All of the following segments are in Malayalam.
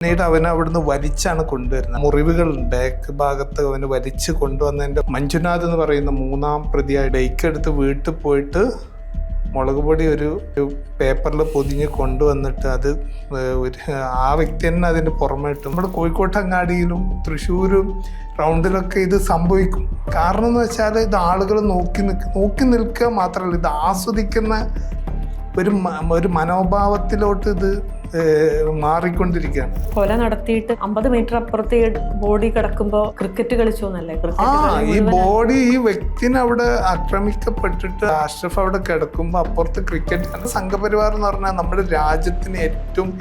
പിന്നീട് അവനെ അവിടുന്ന് വലിച്ചാണ് കൊണ്ടുവരുന്നത്. മുറിവുകൾ ബാക്ക് ഭാഗത്ത് അവന് വലിച്ച് കൊണ്ടുവന്നതിൻ്റെ മഞ്ജുനാഥ് എന്ന് പറയുന്ന മൂന്നാം പ്രതിയായി ബൈക്ക് എടുത്ത് വീട്ടിൽ പോയിട്ട് മുളക് പൊടി ഒരു പേപ്പറിൽ പൊതിഞ്ഞ് കൊണ്ടുവന്നിട്ട് അത് ഒരു ആ വ്യക്തി തന്നെ അതിന് പുറമെ ഇട്ടു. നമ്മുടെ കോഴിക്കോട്ടങ്ങാടിയിലും തൃശ്ശൂരും റൗണ്ടിലൊക്കെ ഇത് സംഭവിക്കും. കാരണം എന്ന് വെച്ചാൽ ഇത് ആളുകൾ നോക്കി നിൽക്കുക മാത്രമല്ല, ഇത് ആസ്വദിക്കുന്ന ഒരു മനോഭാവത്തിലോട്ട് ഇത് മാറിക്കൊണ്ടിരിക്കുകയാണ്. കൊല നടത്തിയിട്ട് 50 മീറ്റർ അപ്പുറത്തെ ബോഡി കിടക്കുമ്പോൾ ക്രിക്കറ്റ് കളിച്ചു എന്നല്ലേ? ഈ ബോഡി ഈ വ്യക്തിനെ അവിടെ ആക്രമിക്കപ്പെട്ടിട്ട് അഷ്റഫ് അവിടെ കിടക്കുമ്പോൾ അപ്പുറത്ത് ക്രിക്കറ്റ്. സംഘപരിവാർ എന്ന് പറഞ്ഞാൽ നമ്മുടെ രാജ്യത്തിന് ഏറ്റവും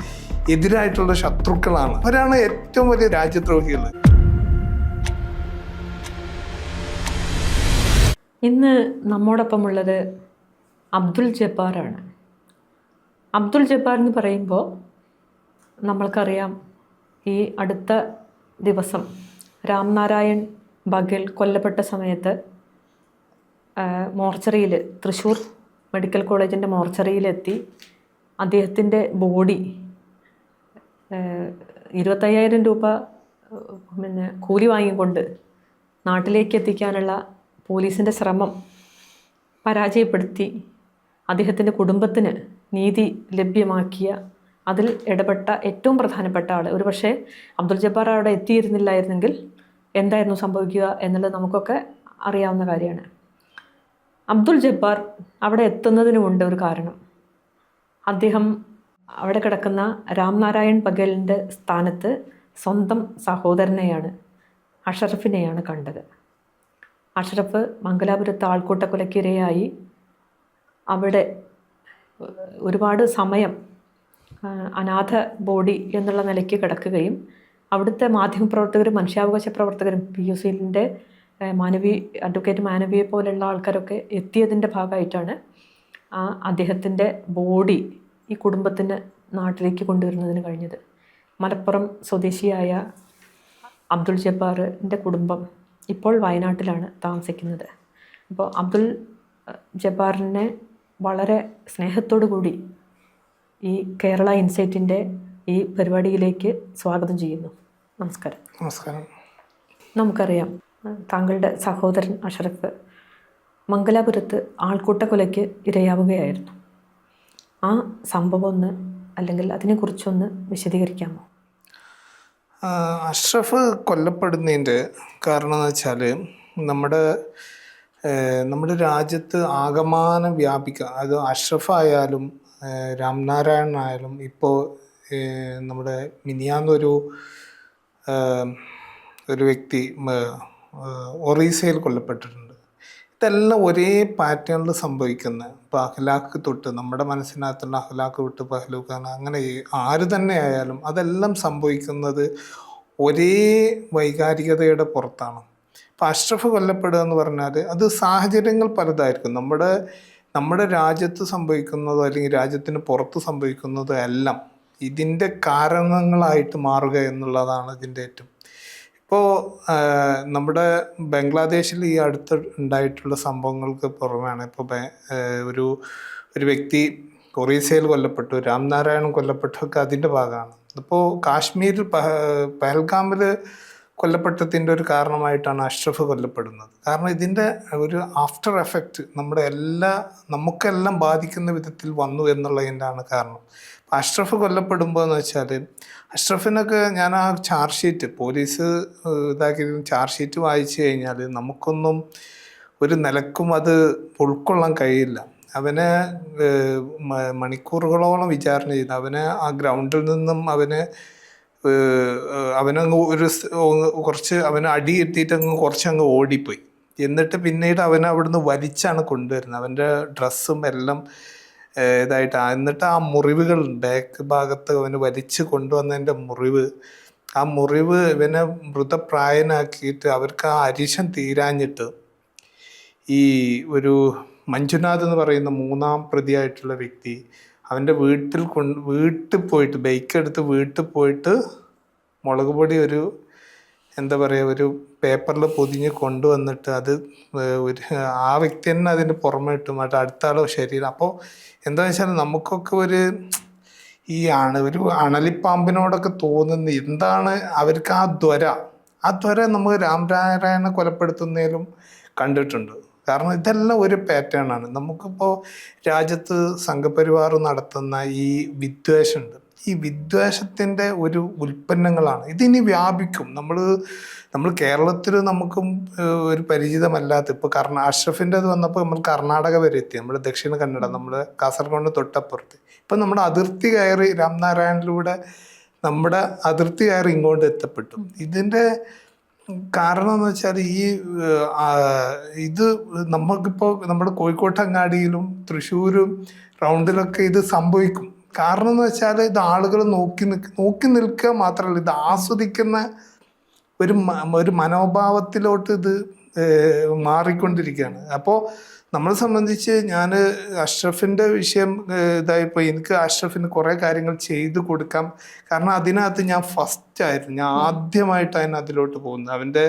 എതിരായിട്ടുള്ള ശത്രുക്കളാണ്. അവരാണ് ഏറ്റവും വലിയ രാജ്യദ്രോഹികൾ. ഇന്ന് നമ്മോടൊപ്പമുള്ളത് അബ്ദുൽ ജബ്ബാറാണ്. അബ്ദുൽ ജബ്ബാർ എന്ന് പറയുമ്പോൾ നമ്മൾക്കറിയാം, ഈ അടുത്ത ദിവസം രാംനാരായൺ ബഘേൽ കൊല്ലപ്പെട്ട സമയത്ത് മോർച്ചറിയിൽ, തൃശ്ശൂർ മെഡിക്കൽ കോളേജിൻ്റെ മോർച്ചറിയിലെത്തി അദ്ദേഹത്തിൻ്റെ ബോഡി 25,000 രൂപ കൂലി വാങ്ങിക്കൊണ്ട് നാട്ടിലേക്ക് എത്തിക്കാനുള്ള പോലീസിൻ്റെ ശ്രമം പരാജയപ്പെടുത്തി അദ്ദേഹത്തിൻ്റെ കുടുംബത്തിന് നീതി ലഭ്യമാക്കിയ, അതിൽ ഇടപെട്ട ഏറ്റവും പ്രധാനപ്പെട്ട ആൾ. ഒരു പക്ഷേ അബ്ദുൽ ജബ്ബാർ അവിടെ എത്തിയിരുന്നില്ലായിരുന്നെങ്കിൽ എന്തായിരുന്നു സംഭവിക്കുക എന്നുള്ളത് നമുക്കൊക്കെ അറിയാവുന്ന കാര്യമാണ്. അബ്ദുൽ ജബ്ബാർ അവിടെ എത്തുന്നതിനുമുണ്ട് ഒരു കാരണം. അദ്ദേഹം അവിടെ കിടക്കുന്ന രാംനാരായൺ ബഘേലിൻ്റെ സ്ഥാനത്ത് സ്വന്തം സഹോദരനെയാണ്, അഷറഫിനെയാണ് കണ്ടത്. അഷറഫ് മംഗലാപുരത്ത് ആൾക്കൂട്ടക്കൊലയ്ക്കിരയായി അവിടെ ഒരുപാട് സമയം അനാഥ ബോഡി എന്നുള്ള നിലയ്ക്ക് കിടക്കുകയും അവിടുത്തെ മാധ്യമപ്രവർത്തകരും മനുഷ്യാവകാശ പ്രവർത്തകരും PUCൻ്റെ അഡ്വക്കേറ്റ് മാനവിയെ പോലുള്ള ആൾക്കാരൊക്കെ എത്തിയതിൻ്റെ ഭാഗമായിട്ടാണ് അദ്ദേഹത്തിൻ്റെ ബോഡി ഈ കുടുംബത്തിന് നാട്ടിലേക്ക് കൊണ്ടുവരുന്നതിന് കഴിഞ്ഞത്. മലപ്പുറം സ്വദേശിയായ അബ്ദുൽ ജബ്ബാറിൻ്റെ കുടുംബം ഇപ്പോൾ വയനാട്ടിലാണ് താമസിക്കുന്നത്. അപ്പോൾ അബ്ദുൽ ജബ്ബാറിനെ വളരെ സ്നേഹത്തോടു കൂടി ഈ കേരള ഇൻസൈറ്റിൻ്റെ ഈ പരിപാടിയിലേക്ക് സ്വാഗതം ചെയ്യുന്നു. നമസ്കാരം. നമസ്കാരം. നമുക്കറിയാം, താങ്കളുടെ സഹോദരൻ അഷറഫ് മംഗലാപുരത്ത് ആൾക്കൂട്ടക്കൊലയ്ക്ക് ഇരയാവുകയായിരുന്നു. ആ സംഭവം ഒന്ന്, അല്ലെങ്കിൽ അതിനെക്കുറിച്ചൊന്ന് വിശദീകരിക്കാമോ? അഷ്റഫ് കൊല്ലപ്പെടുന്നതിൻ്റെ കാരണം എന്ന് വെച്ചാൽ നമ്മുടെ രാജ്യത്ത് ആകമാനം വ്യാപിക്കുക, അത് അഷ്റഫ് ആയാലും രാംനാരായണൻ ആയാലും, ഇപ്പോൾ നമ്മുടെ മിനിയാന്നൊരു വ്യക്തി ഒറീസയിൽ കൊല്ലപ്പെട്ടിട്ടുണ്ട്. ഇതെല്ലാം ഒരേ പാറ്റേണിൽ സംഭവിക്കുന്നത്. ഇപ്പോൾ അഖ്ലാഖ് തൊട്ട് നമ്മുടെ മനസ്സിനകത്തുള്ള അഖ്ലാഖ് തൊട്ട് പഹ്ലൂഖാൻ, അങ്ങനെ ആര് തന്നെ ആയാലും അതെല്ലാം സംഭവിക്കുന്നത് ഒരേ വൈകാരികതയുടെ പുറത്താണ്. ഇപ്പോൾ അഷ്റഫ് കൊല്ലപ്പെടുക എന്ന് പറഞ്ഞാൽ അത് സാഹചര്യങ്ങൾ പലതായിരിക്കും. നമ്മുടെ രാജ്യത്ത് സംഭവിക്കുന്നതോ അല്ലെങ്കിൽ രാജ്യത്തിന് പുറത്ത് സംഭവിക്കുന്നതോ എല്ലാം ഇതിൻ്റെ കാരണങ്ങളായിട്ട് മാറുക എന്നുള്ളതാണ് ഇതിൻ്റെ ഏറ്റവും. ഇപ്പോൾ നമ്മുടെ ബംഗ്ലാദേശിൽ ഈ അടുത്ത് ഉണ്ടായിട്ടുള്ള സംഭവങ്ങൾക്ക് പുറമെയാണ് ഇപ്പോൾ ഒരു വ്യക്തി ഒറീസയിൽ കൊല്ലപ്പെട്ടു, രാംനാരായണൻ കൊല്ലപ്പെട്ടൊക്കെ അതിൻ്റെ ഭാഗമാണ്. ഇപ്പോൾ കാശ്മീരിൽ പഹൽഗാമിൽ കൊല്ലപ്പെട്ടതിൻ്റെ ഒരു കാരണമായിട്ടാണ് അഷ്റഫ് കൊല്ലപ്പെടുന്നത്. കാരണം ഇതിൻ്റെ ഒരു ആഫ്റ്റർ എഫക്റ്റ് നമുക്കെല്ലാം ബാധിക്കുന്ന വിധത്തിൽ വന്നു എന്നുള്ളതിൻ്റെയാണ് കാരണം. അഷ്റഫ് കൊല്ലപ്പെടുമ്പോൾ എന്ന് വെച്ചാൽ, അഷ്റഫിനൊക്കെ ഞാൻ ആ charge sheet police charge sheet വായിച്ചു കഴിഞ്ഞാൽ നമുക്കൊന്നും ഒരു നിലക്കും അത് ഉൾക്കൊള്ളാൻ കഴിയില്ല. അവനെ മണിക്കൂറുകളോളം വിചാരണ ചെയ്തു. അവനെ ആ ഗ്രൗണ്ടിൽ നിന്നും അവനങ്ങ് അവന് അടി എത്തിയിട്ടങ്ങ് കുറച്ചങ്ങ് ഓടിപ്പോയി. എന്നിട്ട് പിന്നീട് അവിടുന്ന് വലിച്ചാണ് കൊണ്ടുവരുന്നത്. അവൻ്റെ ഡ്രസ്സും എല്ലാം എന്നിട്ട് ആ മുറിവുകൾ ബാക്ക് ഭാഗത്ത് അവന് വലിച്ച് കൊണ്ടുവന്നതിൻ്റെ ആ മുറിവ് ഇവനെ മൃതപ്രായനാക്കിയിട്ട് അവർക്ക് ആ അരിശം തീരാഞ്ഞിട്ട് ഈ ഒരു മഞ്ജുനാഥ് എന്ന് പറയുന്ന മൂന്നാം പ്രതിയായിട്ടുള്ള വ്യക്തി അവൻ്റെ വീട്ടിൽ പോയിട്ട് ബൈക്ക് എടുത്ത് വീട്ടിൽ പോയിട്ട് മുളക് പൊടി ഒരു പേപ്പറിൽ പൊതിഞ്ഞ് കൊണ്ടുവന്നിട്ട് അത് ആ വ്യക്തി തന്നെ അതിന് പുറമെ ഇട്ടു. മറ്റേ അടുത്ത ആളോ ശരീരം. അപ്പോൾ എന്താ വെച്ചാൽ നമുക്കൊക്കെ ഒരു അണലിപ്പാമ്പിനോടൊക്കെ തോന്നുന്ന എന്താണ് അവർക്ക് ആ ത്വര നമ്മൾ രാംനാരായണനെ കൊലപ്പെടുത്തുന്നതിലും കണ്ടിട്ടുണ്ട്. കാരണം ഇതെല്ലാം ഒരു പാറ്റേൺ ആണ്. നമുക്കിപ്പോൾ രാജ്യത്ത് സംഘപരിവാർ നടത്തുന്ന ഈ വിദ്വേഷമുണ്ട്, ഈ വിദ്വേഷത്തിൻ്റെ ഒരു ഉൽപ്പന്നങ്ങളാണ് ഇതിനി വ്യാപിക്കും. നമ്മൾ കേരളത്തിൽ നമുക്കും ഒരു പരിചിതമല്ലാത്ത ഇപ്പോൾ അഷ്റഫിൻ്റെ വന്നപ്പോൾ നമ്മൾ കർണാടക വരെ എത്തി, നമ്മൾ ദക്ഷിണ കന്നഡ, നമ്മൾ കാസർഗോഡ് തൊട്ടപ്പുറത്ത്. ഇപ്പം നമ്മുടെ അതിർത്തി കയറി രാംനാരായണിലൂടെ നമ്മുടെ അതിർത്തി കയറി ഇങ്ങോട്ട് എത്തപ്പെട്ടു. ഇതിൻ്റെ കാരണം എന്ന് വെച്ചാൽ ഇത് നമുക്കിപ്പോൾ നമ്മുടെ കോഴിക്കോട്ടങ്ങാടിയിലും തൃശ്ശൂരും റൗണ്ടിലൊക്കെ ഇത് സംഭവിക്കും. കാരണം എന്ന് വെച്ചാൽ ഇത് ആളുകൾ നോക്കി നിൽക്കുക മാത്രമല്ല, ഇത് ആസ്വദിക്കുന്ന ഒരു മനോഭാവത്തിലോട്ട് ഇത് മാറിക്കൊണ്ടിരിക്കുകയാണ്. അപ്പോൾ നമ്മളെ സംബന്ധിച്ച് ഞാൻ അഷ്റഫിൻ്റെ വിഷയം ഇതായപ്പോൾ എനിക്ക് അഷ്റഫിന് കുറേ കാര്യങ്ങൾ ചെയ്തു കൊടുക്കാം. കാരണം അതിനകത്ത് ഞാൻ ഫസ്റ്റായിരുന്നു, ഞാൻ ആദ്യമായിട്ടാണ് അതിലോട്ട് പോകുന്നത്. അവൻ്റെ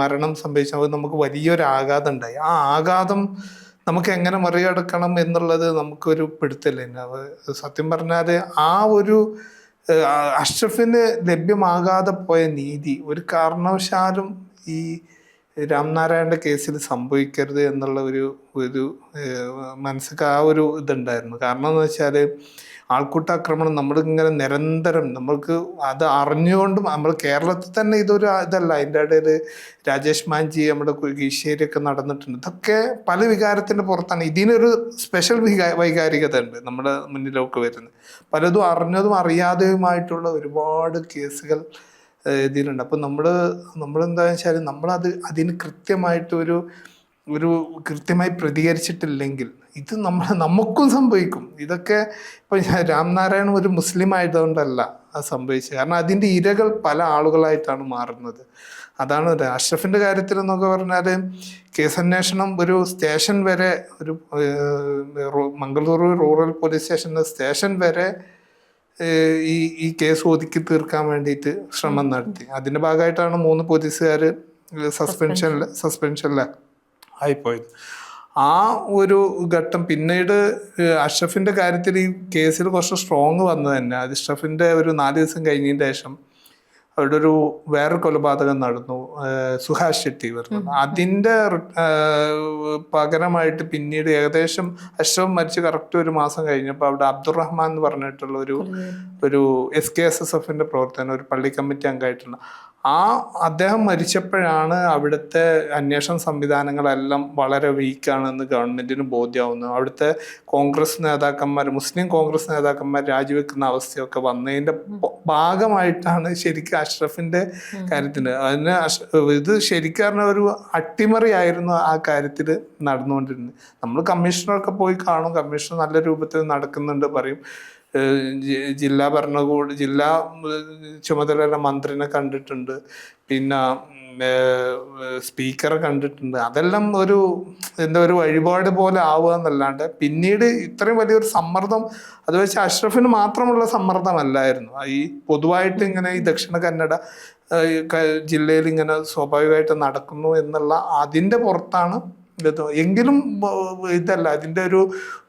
മരണം സംഭവിച്ചത് നമുക്ക് വലിയൊരു ആഘാതം ഉണ്ടായി. ആ ആഘാതം നമുക്ക് എങ്ങനെ മറികടക്കണം എന്നുള്ളത് നമുക്കൊരു പിടുത്തല്ല. സത്യം പറഞ്ഞാൽ അഷ്റഫിന് ലഭ്യമാകാതെ പോയ നീതി ഒരു കാരണവശാലും ഈ രാംനാരായണൻ്റെ കേസിൽ സംഭവിക്കരുത് എന്നുള്ള ഒരു മനസ്സിക്ക് ആ ഒരു ഇതുണ്ടായിരുന്നു. കാരണം എന്ന് വെച്ചാൽ ആൾക്കൂട്ടാക്രമണം നമ്മളിങ്ങനെ നിരന്തരം നമ്മൾക്ക് അത് അറിഞ്ഞുകൊണ്ടും നമ്മൾ കേരളത്തിൽ തന്നെ ഇതല്ല. അതിൻ്റെ ഇടയിൽ രാജേഷ് മാഞ്ചി നമ്മുടെ കീശ്ശേരിയൊക്കെ നടന്നിട്ടുണ്ട്. ഇതൊക്കെ പല വികാരത്തിൻ്റെ പുറത്താണ്. ഇതിനൊരു സ്പെഷ്യൽ വൈകാരികത ഉണ്ട് നമ്മുടെ മുന്നിലൊക്കെ വരുന്നത്. പലതും അറിഞ്ഞതും അറിയാതെയുമായിട്ടുള്ള ഒരുപാട് കേസുകൾ ഇതിലുണ്ട്. അപ്പം നമ്മളെന്താണെന്ന് വെച്ചാൽ അതിന് കൃത്യമായിട്ട് ഒരു കൃത്യമായി പ്രതികരിച്ചിട്ടില്ലെങ്കിൽ ഇത് നമുക്കും സംഭവിക്കും. ഇതൊക്കെ ഇപ്പം രാംനാരായണൻ ഒരു മുസ്ലിം ആയതുകൊണ്ടല്ല അത് സംഭവിച്ചത്. കാരണം അതിൻ്റെ ഇരകൾ പല ആളുകളായിട്ടാണ് മാറുന്നത്. അതാണ് അഷ്റഫിൻ്റെ കാര്യത്തിൽ എന്നൊക്കെ പറഞ്ഞാൽ കേസന്വേഷണം ഒരു സ്റ്റേഷൻ വരെ, ഒരു മംഗളൂരു റൂറൽ പോലീസ് സ്റ്റേഷൻ വരെ ഈ കേസ് ഒതുക്കി തീർക്കാൻ വേണ്ടിയിട്ട് ശ്രമം നടത്തി. അതിൻ്റെ ഭാഗമായിട്ടാണ് 3 പോലീസുകാർ സസ്പെൻഷനിൽ ആയിപ്പോയത്. ആ ഒരു ഘട്ടം പിന്നീട് അഷ്റഫിൻ്റെ കാര്യത്തിൽ ഈ കേസിൽ കുറച്ച് സ്ട്രോങ് വന്നത് തന്നെ അഷ്റഫിൻ്റെ ഒരു 4 ദിവസം കഴിഞ്ഞതിന് ശേഷം അവിടെ വേറൊരു കൊലപാതകം നടന്നു, സുഹാസ് ഷെട്ടി വരുന്നത്. അതിൻ്റെ പകരമായിട്ട് പിന്നീട് ഏകദേശം അഷ്റഫ് മരിച്ച് കറക്റ്റ് 1 മാസം കഴിഞ്ഞപ്പോൾ അവിടെ അബ്ദുറഹ്മാൻ എന്ന് പറഞ്ഞിട്ടുള്ള ഒരു SKSSFൻ്റെ പ്രവർത്തനം, ഒരു പള്ളി കമ്മിറ്റി അംഗമായിട്ടുള്ള അദ്ദേഹം മരിച്ചപ്പോഴാണ് അവിടുത്തെ അന്വേഷണ സംവിധാനങ്ങളെല്ലാം വളരെ വീക്കാണെന്ന് ഗവൺമെന്റിന് ബോധ്യമാവുന്നു. അവിടുത്തെ മുസ്ലിം കോൺഗ്രസ് നേതാക്കന്മാർ രാജിവെക്കുന്ന അവസ്ഥയൊക്കെ വന്നതിന്റെ ഭാഗമായിട്ടാണ് ശരിക്കും അഷ്റഫിന്റെ കാര്യത്തിന് ഇത് ശരിക്കും പറഞ്ഞ ഒരു അട്ടിമറിയായിരുന്നു ആ കാര്യത്തിൽ നടന്നുകൊണ്ടിരുന്നത്. നമ്മൾ കമ്മീഷണറൊക്കെ പോയി കാണും, കമ്മീഷണർ നല്ല രൂപത്തിൽ നടക്കുന്നുണ്ട് പറയും. ജില്ലാ ചുമതലയുള്ള മന്ത്രിനെ കണ്ടിട്ടുണ്ട്, പിന്നെ സ്പീക്കറെ കണ്ടിട്ടുണ്ട്. അതെല്ലാം ഒരു വഴിപാട് പോലെ ആവുക എന്നല്ലാണ്ട് പിന്നീട് ഇത്രയും വലിയൊരു സമ്മർദ്ദം അത് വെച്ച് അഷ്റഫിന് മാത്രമുള്ള സമ്മർദ്ദമല്ലായിരുന്നു. ഈ പൊതുവായിട്ട് ഇങ്ങനെ ഈ ദക്ഷിണ കന്നഡ ജില്ലയിൽ ഇങ്ങനെ സ്വാഭാവികമായിട്ട് നടക്കുന്നു എന്നുള്ള അതിൻ്റെ പുറത്താണ് എങ്കിലും ഇതല്ല. അതിൻ്റെ ഒരു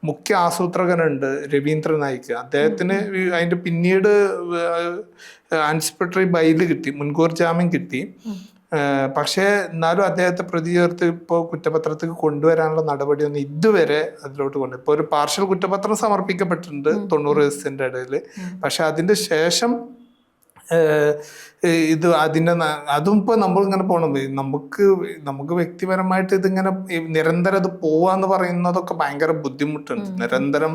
മുഖ്യ ആസൂത്രകനുണ്ട് രവീന്ദ്ര നായിക്ക്. അദ്ദേഹത്തിന് അതിൻ്റെ പിന്നീട് ആൻസിപ്പേറ്ററി ബൈല് കിട്ടി, മുൻകൂർ ജാമ്യം കിട്ടി. പക്ഷേ എന്നാലും അദ്ദേഹത്തെ പ്രതി ചേർത്ത് ഇപ്പോൾ കുറ്റപത്രത്തിൽ കൊണ്ടുവരാനുള്ള നടപടിയൊന്നും ഇതുവരെ അതിലോട്ട് ഇപ്പോൾ ഒരു പാർഷ്യൽ കുറ്റപത്രം സമർപ്പിക്കപ്പെട്ടിട്ടുണ്ട് 90 ദിവസത്തിൻ്റെ ഇടയിൽ. പക്ഷെ അതിൻ്റെ ശേഷം അതും ഇപ്പോൾ നമ്മളിങ്ങനെ പോകണം. നമുക്ക് വ്യക്തിപരമായിട്ട് ഇതിങ്ങനെ നിരന്തരം അത് പോവാന്ന് പറയുന്നതൊക്കെ ഭയങ്കര ബുദ്ധിമുട്ടുണ്ട്. നിരന്തരം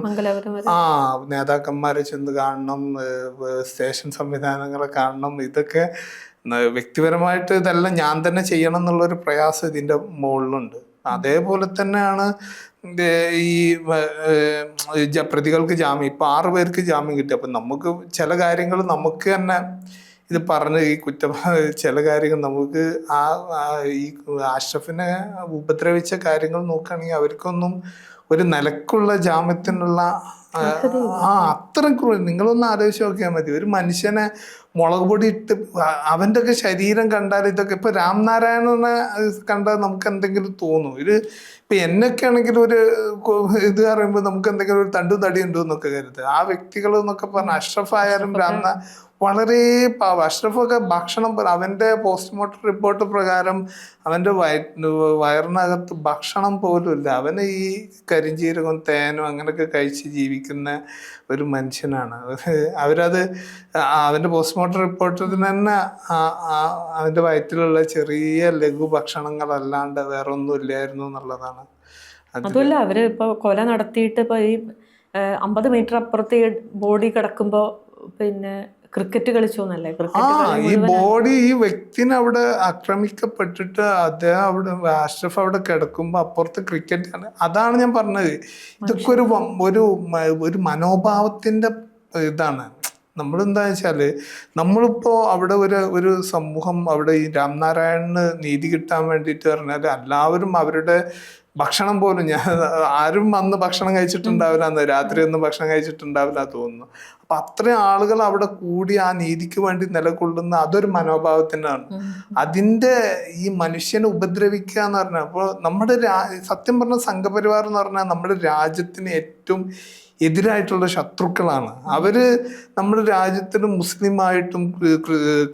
നേതാക്കന്മാരെ ചെന്ന് കാണണം, സ്റ്റേഷൻ സംവിധാനങ്ങളെ കാണണം. ഇതൊക്കെ വ്യക്തിപരമായിട്ട് ഇതെല്ലാം ഞാൻ തന്നെ ചെയ്യണം എന്നുള്ളൊരു പ്രയാസം ഇതിൻ്റെ മുകളിലുണ്ട്. അതേപോലെ തന്നെയാണ് ഈ പ്രതികൾക്ക് ജാമ്യം. ഇപ്പൊ 6 പേർക്ക് ജാമ്യം കിട്ടി. അപ്പൊ നമുക്ക് ചില കാര്യങ്ങൾ നമുക്ക് തന്നെ ഇത് പറഞ്ഞ് ഈ ചില കാര്യങ്ങൾ നമുക്ക് ഈ അഷ്റഫിനെ ഉപദ്രവിച്ച കാര്യങ്ങൾ നോക്കുകയാണെങ്കിൽ അവർക്കൊന്നും ഒരു നിലക്കുള്ള ജാമ്യത്തിനുള്ള അത്രയും നിങ്ങളൊന്ന് ആലോചിച്ച് നോക്കിയാൽ മതി. ഒരു മനുഷ്യനെ മുളക് പൊടി ഇട്ട് അവൻ്റെ ഒക്കെ ശരീരം കണ്ടാൽ ഇതൊക്കെ ഇപ്പൊ രാംനാരായണനെ കണ്ടാൽ നമുക്ക് എന്തെങ്കിലും തോന്നും. ഇപ്പൊ എന്നൊക്കെ ആണെങ്കിൽ ഒരു ഇത് പറയുമ്പോൾ നമുക്ക് എന്തെങ്കിലും ഒരു തണ്ടും തടി ഉണ്ടോ എന്നൊക്കെ കരുതുക. ആ വ്യക്തികൾ എന്നൊക്കെ പറഞ്ഞ അഷ്റഫ് ആയാലും വളരെ പാവം. അഷ്റഫൊക്കെ ഭക്ഷണം അവന്റെ പോസ്റ്റ്മോർട്ടം റിപ്പോർട്ട് പ്രകാരം അവന്റെ വയറിനകത്ത് ഭക്ഷണം പോലും ഇല്ല. അവന് ഈ കരിഞ്ചീരകവും തേനും അങ്ങനെയൊക്കെ കഴിച്ച് ജീവിക്കുന്ന ഒരു മനുഷ്യനാണ്. അവരത് അവന്റെ പോസ്റ്റ്മോർട്ടം റിപ്പോർട്ടിൽ തന്നെ അവന്റെ വയറ്റിലുള്ള ചെറിയ ലഘു ഭക്ഷണങ്ങളല്ലാണ്ട് വേറെ ഒന്നും ഇല്ലായിരുന്നു എന്നുള്ളതാണ്. അതുമല്ല, അവര് ഇപ്പൊ കൊല നടത്തിയിട്ട് ഇപ്പൊ ഈ 50 മീറ്റർ അപ്പുറത്ത് ഈ ബോഡി കിടക്കുമ്പോ പിന്നെ ക്രിക്കറ്റ് കളിച്ചു എന്നല്ലേ? ഈ ബോഡി ഈ വ്യക്തിനെ അവിടെ ആക്രമിക്കപ്പെട്ടിട്ട് അദ്ദേഹം അവിടെ അഷ്റഫ് അവിടെ കിടക്കുമ്പോ അപ്പുറത്ത് ക്രിക്കറ്റ് ആണ്. അതാണ് ഞാൻ പറഞ്ഞത്. ഇതൊക്കെ ഒരു മനോഭാവത്തിന്റെ ഇതാണ്. നമ്മളെന്താ വെച്ചാല് നമ്മളിപ്പോ അവിടെ ഒരു സമൂഹം അവിടെ ഈ രാംനാരായണന് നീതി കിട്ടാൻ വേണ്ടിയിട്ട് പറഞ്ഞാല് എല്ലാവരും അവരുടെ ഭക്ഷണം പോലും ആരും അന്ന് ഭക്ഷണം കഴിച്ചിട്ടുണ്ടാവില്ല, അന്ന് രാത്രി ഒന്നും ഭക്ഷണം കഴിച്ചിട്ടുണ്ടാവില്ല തോന്നുന്നു. അപ്പൊ അത്രയും ആളുകൾ അവിടെ കൂടി ആ നീതിക്ക് വേണ്ടി നിലകൊള്ളുന്ന അതൊരു മനോഭാവത്തിനാണ്. അതിന്റെ ഈ മനുഷ്യനെ ഉപദ്രവിക്കുക എന്ന് പറഞ്ഞാൽ, അപ്പോൾ നമ്മുടെ സത്യം പറഞ്ഞ സംഘപരിവാർ എന്ന് പറഞ്ഞാൽ നമ്മുടെ രാജ്യത്തിന് ഏറ്റവും എതിരായിട്ടുള്ള ശത്രുക്കളാണ്. അവര് നമ്മുടെ രാജ്യത്തിന് മുസ്ലിമായിട്ടും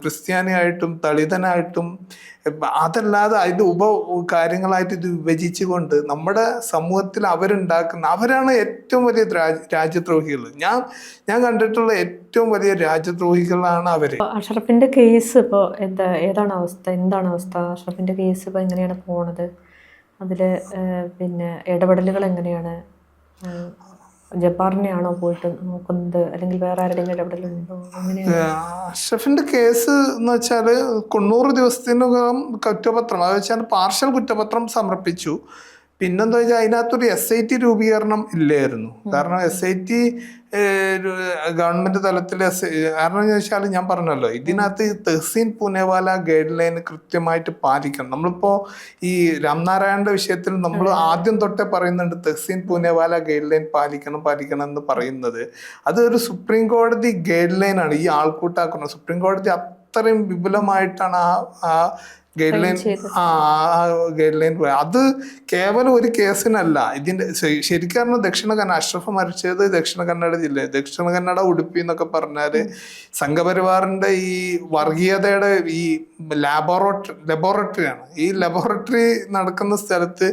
ക്രിസ്ത്യാനിയായിട്ടും ദളിതനായിട്ടും അതല്ലാതെ അതിന്റെ കാര്യങ്ങളായിട്ട് ഇത് വിഭജിച്ചുകൊണ്ട് നമ്മുടെ സമൂഹത്തിൽ അവരാണ് ഏറ്റവും വലിയ രാജ്യദ്രോഹികൾ. ഞാൻ കണ്ടിട്ടുള്ള ഏറ്റവും വലിയ രാജ്യദ്രോഹികളാണ് അവര്. അഷ്റഫിന്റെ കേസ് ഇപ്പോ എന്താണ് അവസ്ഥ? അഷ്റഫിന്റെ കേസ് ഇപ്പൊ എങ്ങനെയാണ് പോണത്? അതില് പിന്നെ ഇടപെടലുകൾ എങ്ങനെയാണ്? ജബ്ബാറിനെയാണോ പോയിട്ട് നോക്കുന്നത്, അല്ലെങ്കിൽ വേറെ ആരുടെയും ഇടപെടലുണ്ടോ? അഷ്റഫിന്റെ കേസ് എന്ന് വെച്ചാല് 90 ദിവസത്തിനകം കുറ്റപത്രം, അത് വെച്ചാൽ പാർഷ്യൽ കുറ്റപത്രം സമർപ്പിച്ചു. പിന്നെന്താ വെച്ചാൽ അതിനകത്തൊരു SIT രൂപീകരണം ഇല്ലായിരുന്നു. കാരണം SIT ഗവൺമെന്റ് തലത്തിൽ കാരണം എന്ന് വെച്ചാൽ ഞാൻ പറഞ്ഞല്ലോ, ഇതിനകത്ത് തെഹ്സീൻ പൂനെവാല ഗൈഡ് ലൈൻ കൃത്യമായിട്ട് പാലിക്കണം. നമ്മളിപ്പോ ഈ രാംനാരായണന്റെ വിഷയത്തിൽ നമ്മൾ ആദ്യം തൊട്ടേ പറയുന്നുണ്ട് തെഹ്സീൻ പൂനെവാല ഗൈഡ് ലൈൻ പാലിക്കണം എന്ന് പറയുന്നത്. അത് ഒരു സുപ്രീം കോടതി ഗൈഡ് ലൈൻ ആണ്. ഈ ആൾക്കൂട്ടാക്കുന്നത് സുപ്രീം കോടതി അത്രയും വിപുലമായിട്ടാണ് ആ ഗൈഡ് ലൈൻ അത് കേവലം ഒരു കേസിനല്ല. ഇതിന്റെ ശരിക്കും പറഞ്ഞാൽ ദക്ഷിണ കന്നഡ, അഷ്റഫ് മരിച്ചത് ദക്ഷിണ കന്നഡ ജില്ല, ദക്ഷിണ കന്നഡ ഉടുപ്പി എന്നൊക്കെ പറഞ്ഞാല് സംഘപരിവാറിന്റെ ഈ വർഗീയതയുടെ ഈ ലബോറട്ടറിയാണ്. ഈ ലബോറട്ടറി നടക്കുന്ന സ്ഥലത്ത്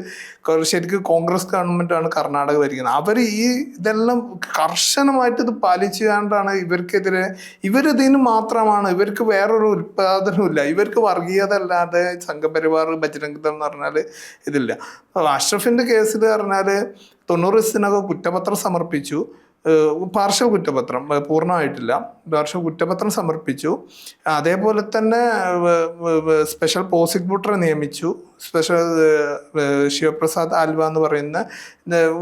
ശരിക്കും കോൺഗ്രസ് ഗവൺമെന്റ് ആണ് കർണാടക ഭരിക്കുന്നത്. അവർ ഇതെല്ലാം കർശനമായിട്ട് ഇത് പാലിച്ചുകൊണ്ടാണ് ഇവർക്കെതിരെ, ഇവരിതിന് മാത്രമാണ്, ഇവർക്ക് വേറൊരു ഉൽപാദനവും ഇല്ല, ഇവർക്ക് വർഗീയത അല്ലാതെ സംഘപരിവാർ ബജ്രംഗ് ദൾ എന്ന് പറഞ്ഞാല് ഇതില്ല. അഷ്റഫിന്റെ കേസിൽ പറഞ്ഞാല് 90 ദിവസത്തിനകം കുറ്റപത്രം സമർപ്പിച്ചു. പാർഷ്യൽ കുറ്റപത്രം, പൂർണ്ണമായിട്ടില്ല, പാർഷ്യൽ കുറ്റപത്രം സമർപ്പിച്ചു. അതേപോലെ തന്നെ സ്പെഷ്യൽ പ്രോസിക്യൂട്ടറെ നിയമിച്ചു. സ്പെഷ്യൽ ശിവപ്രസാദ് ആൽവ എന്ന് പറയുന്ന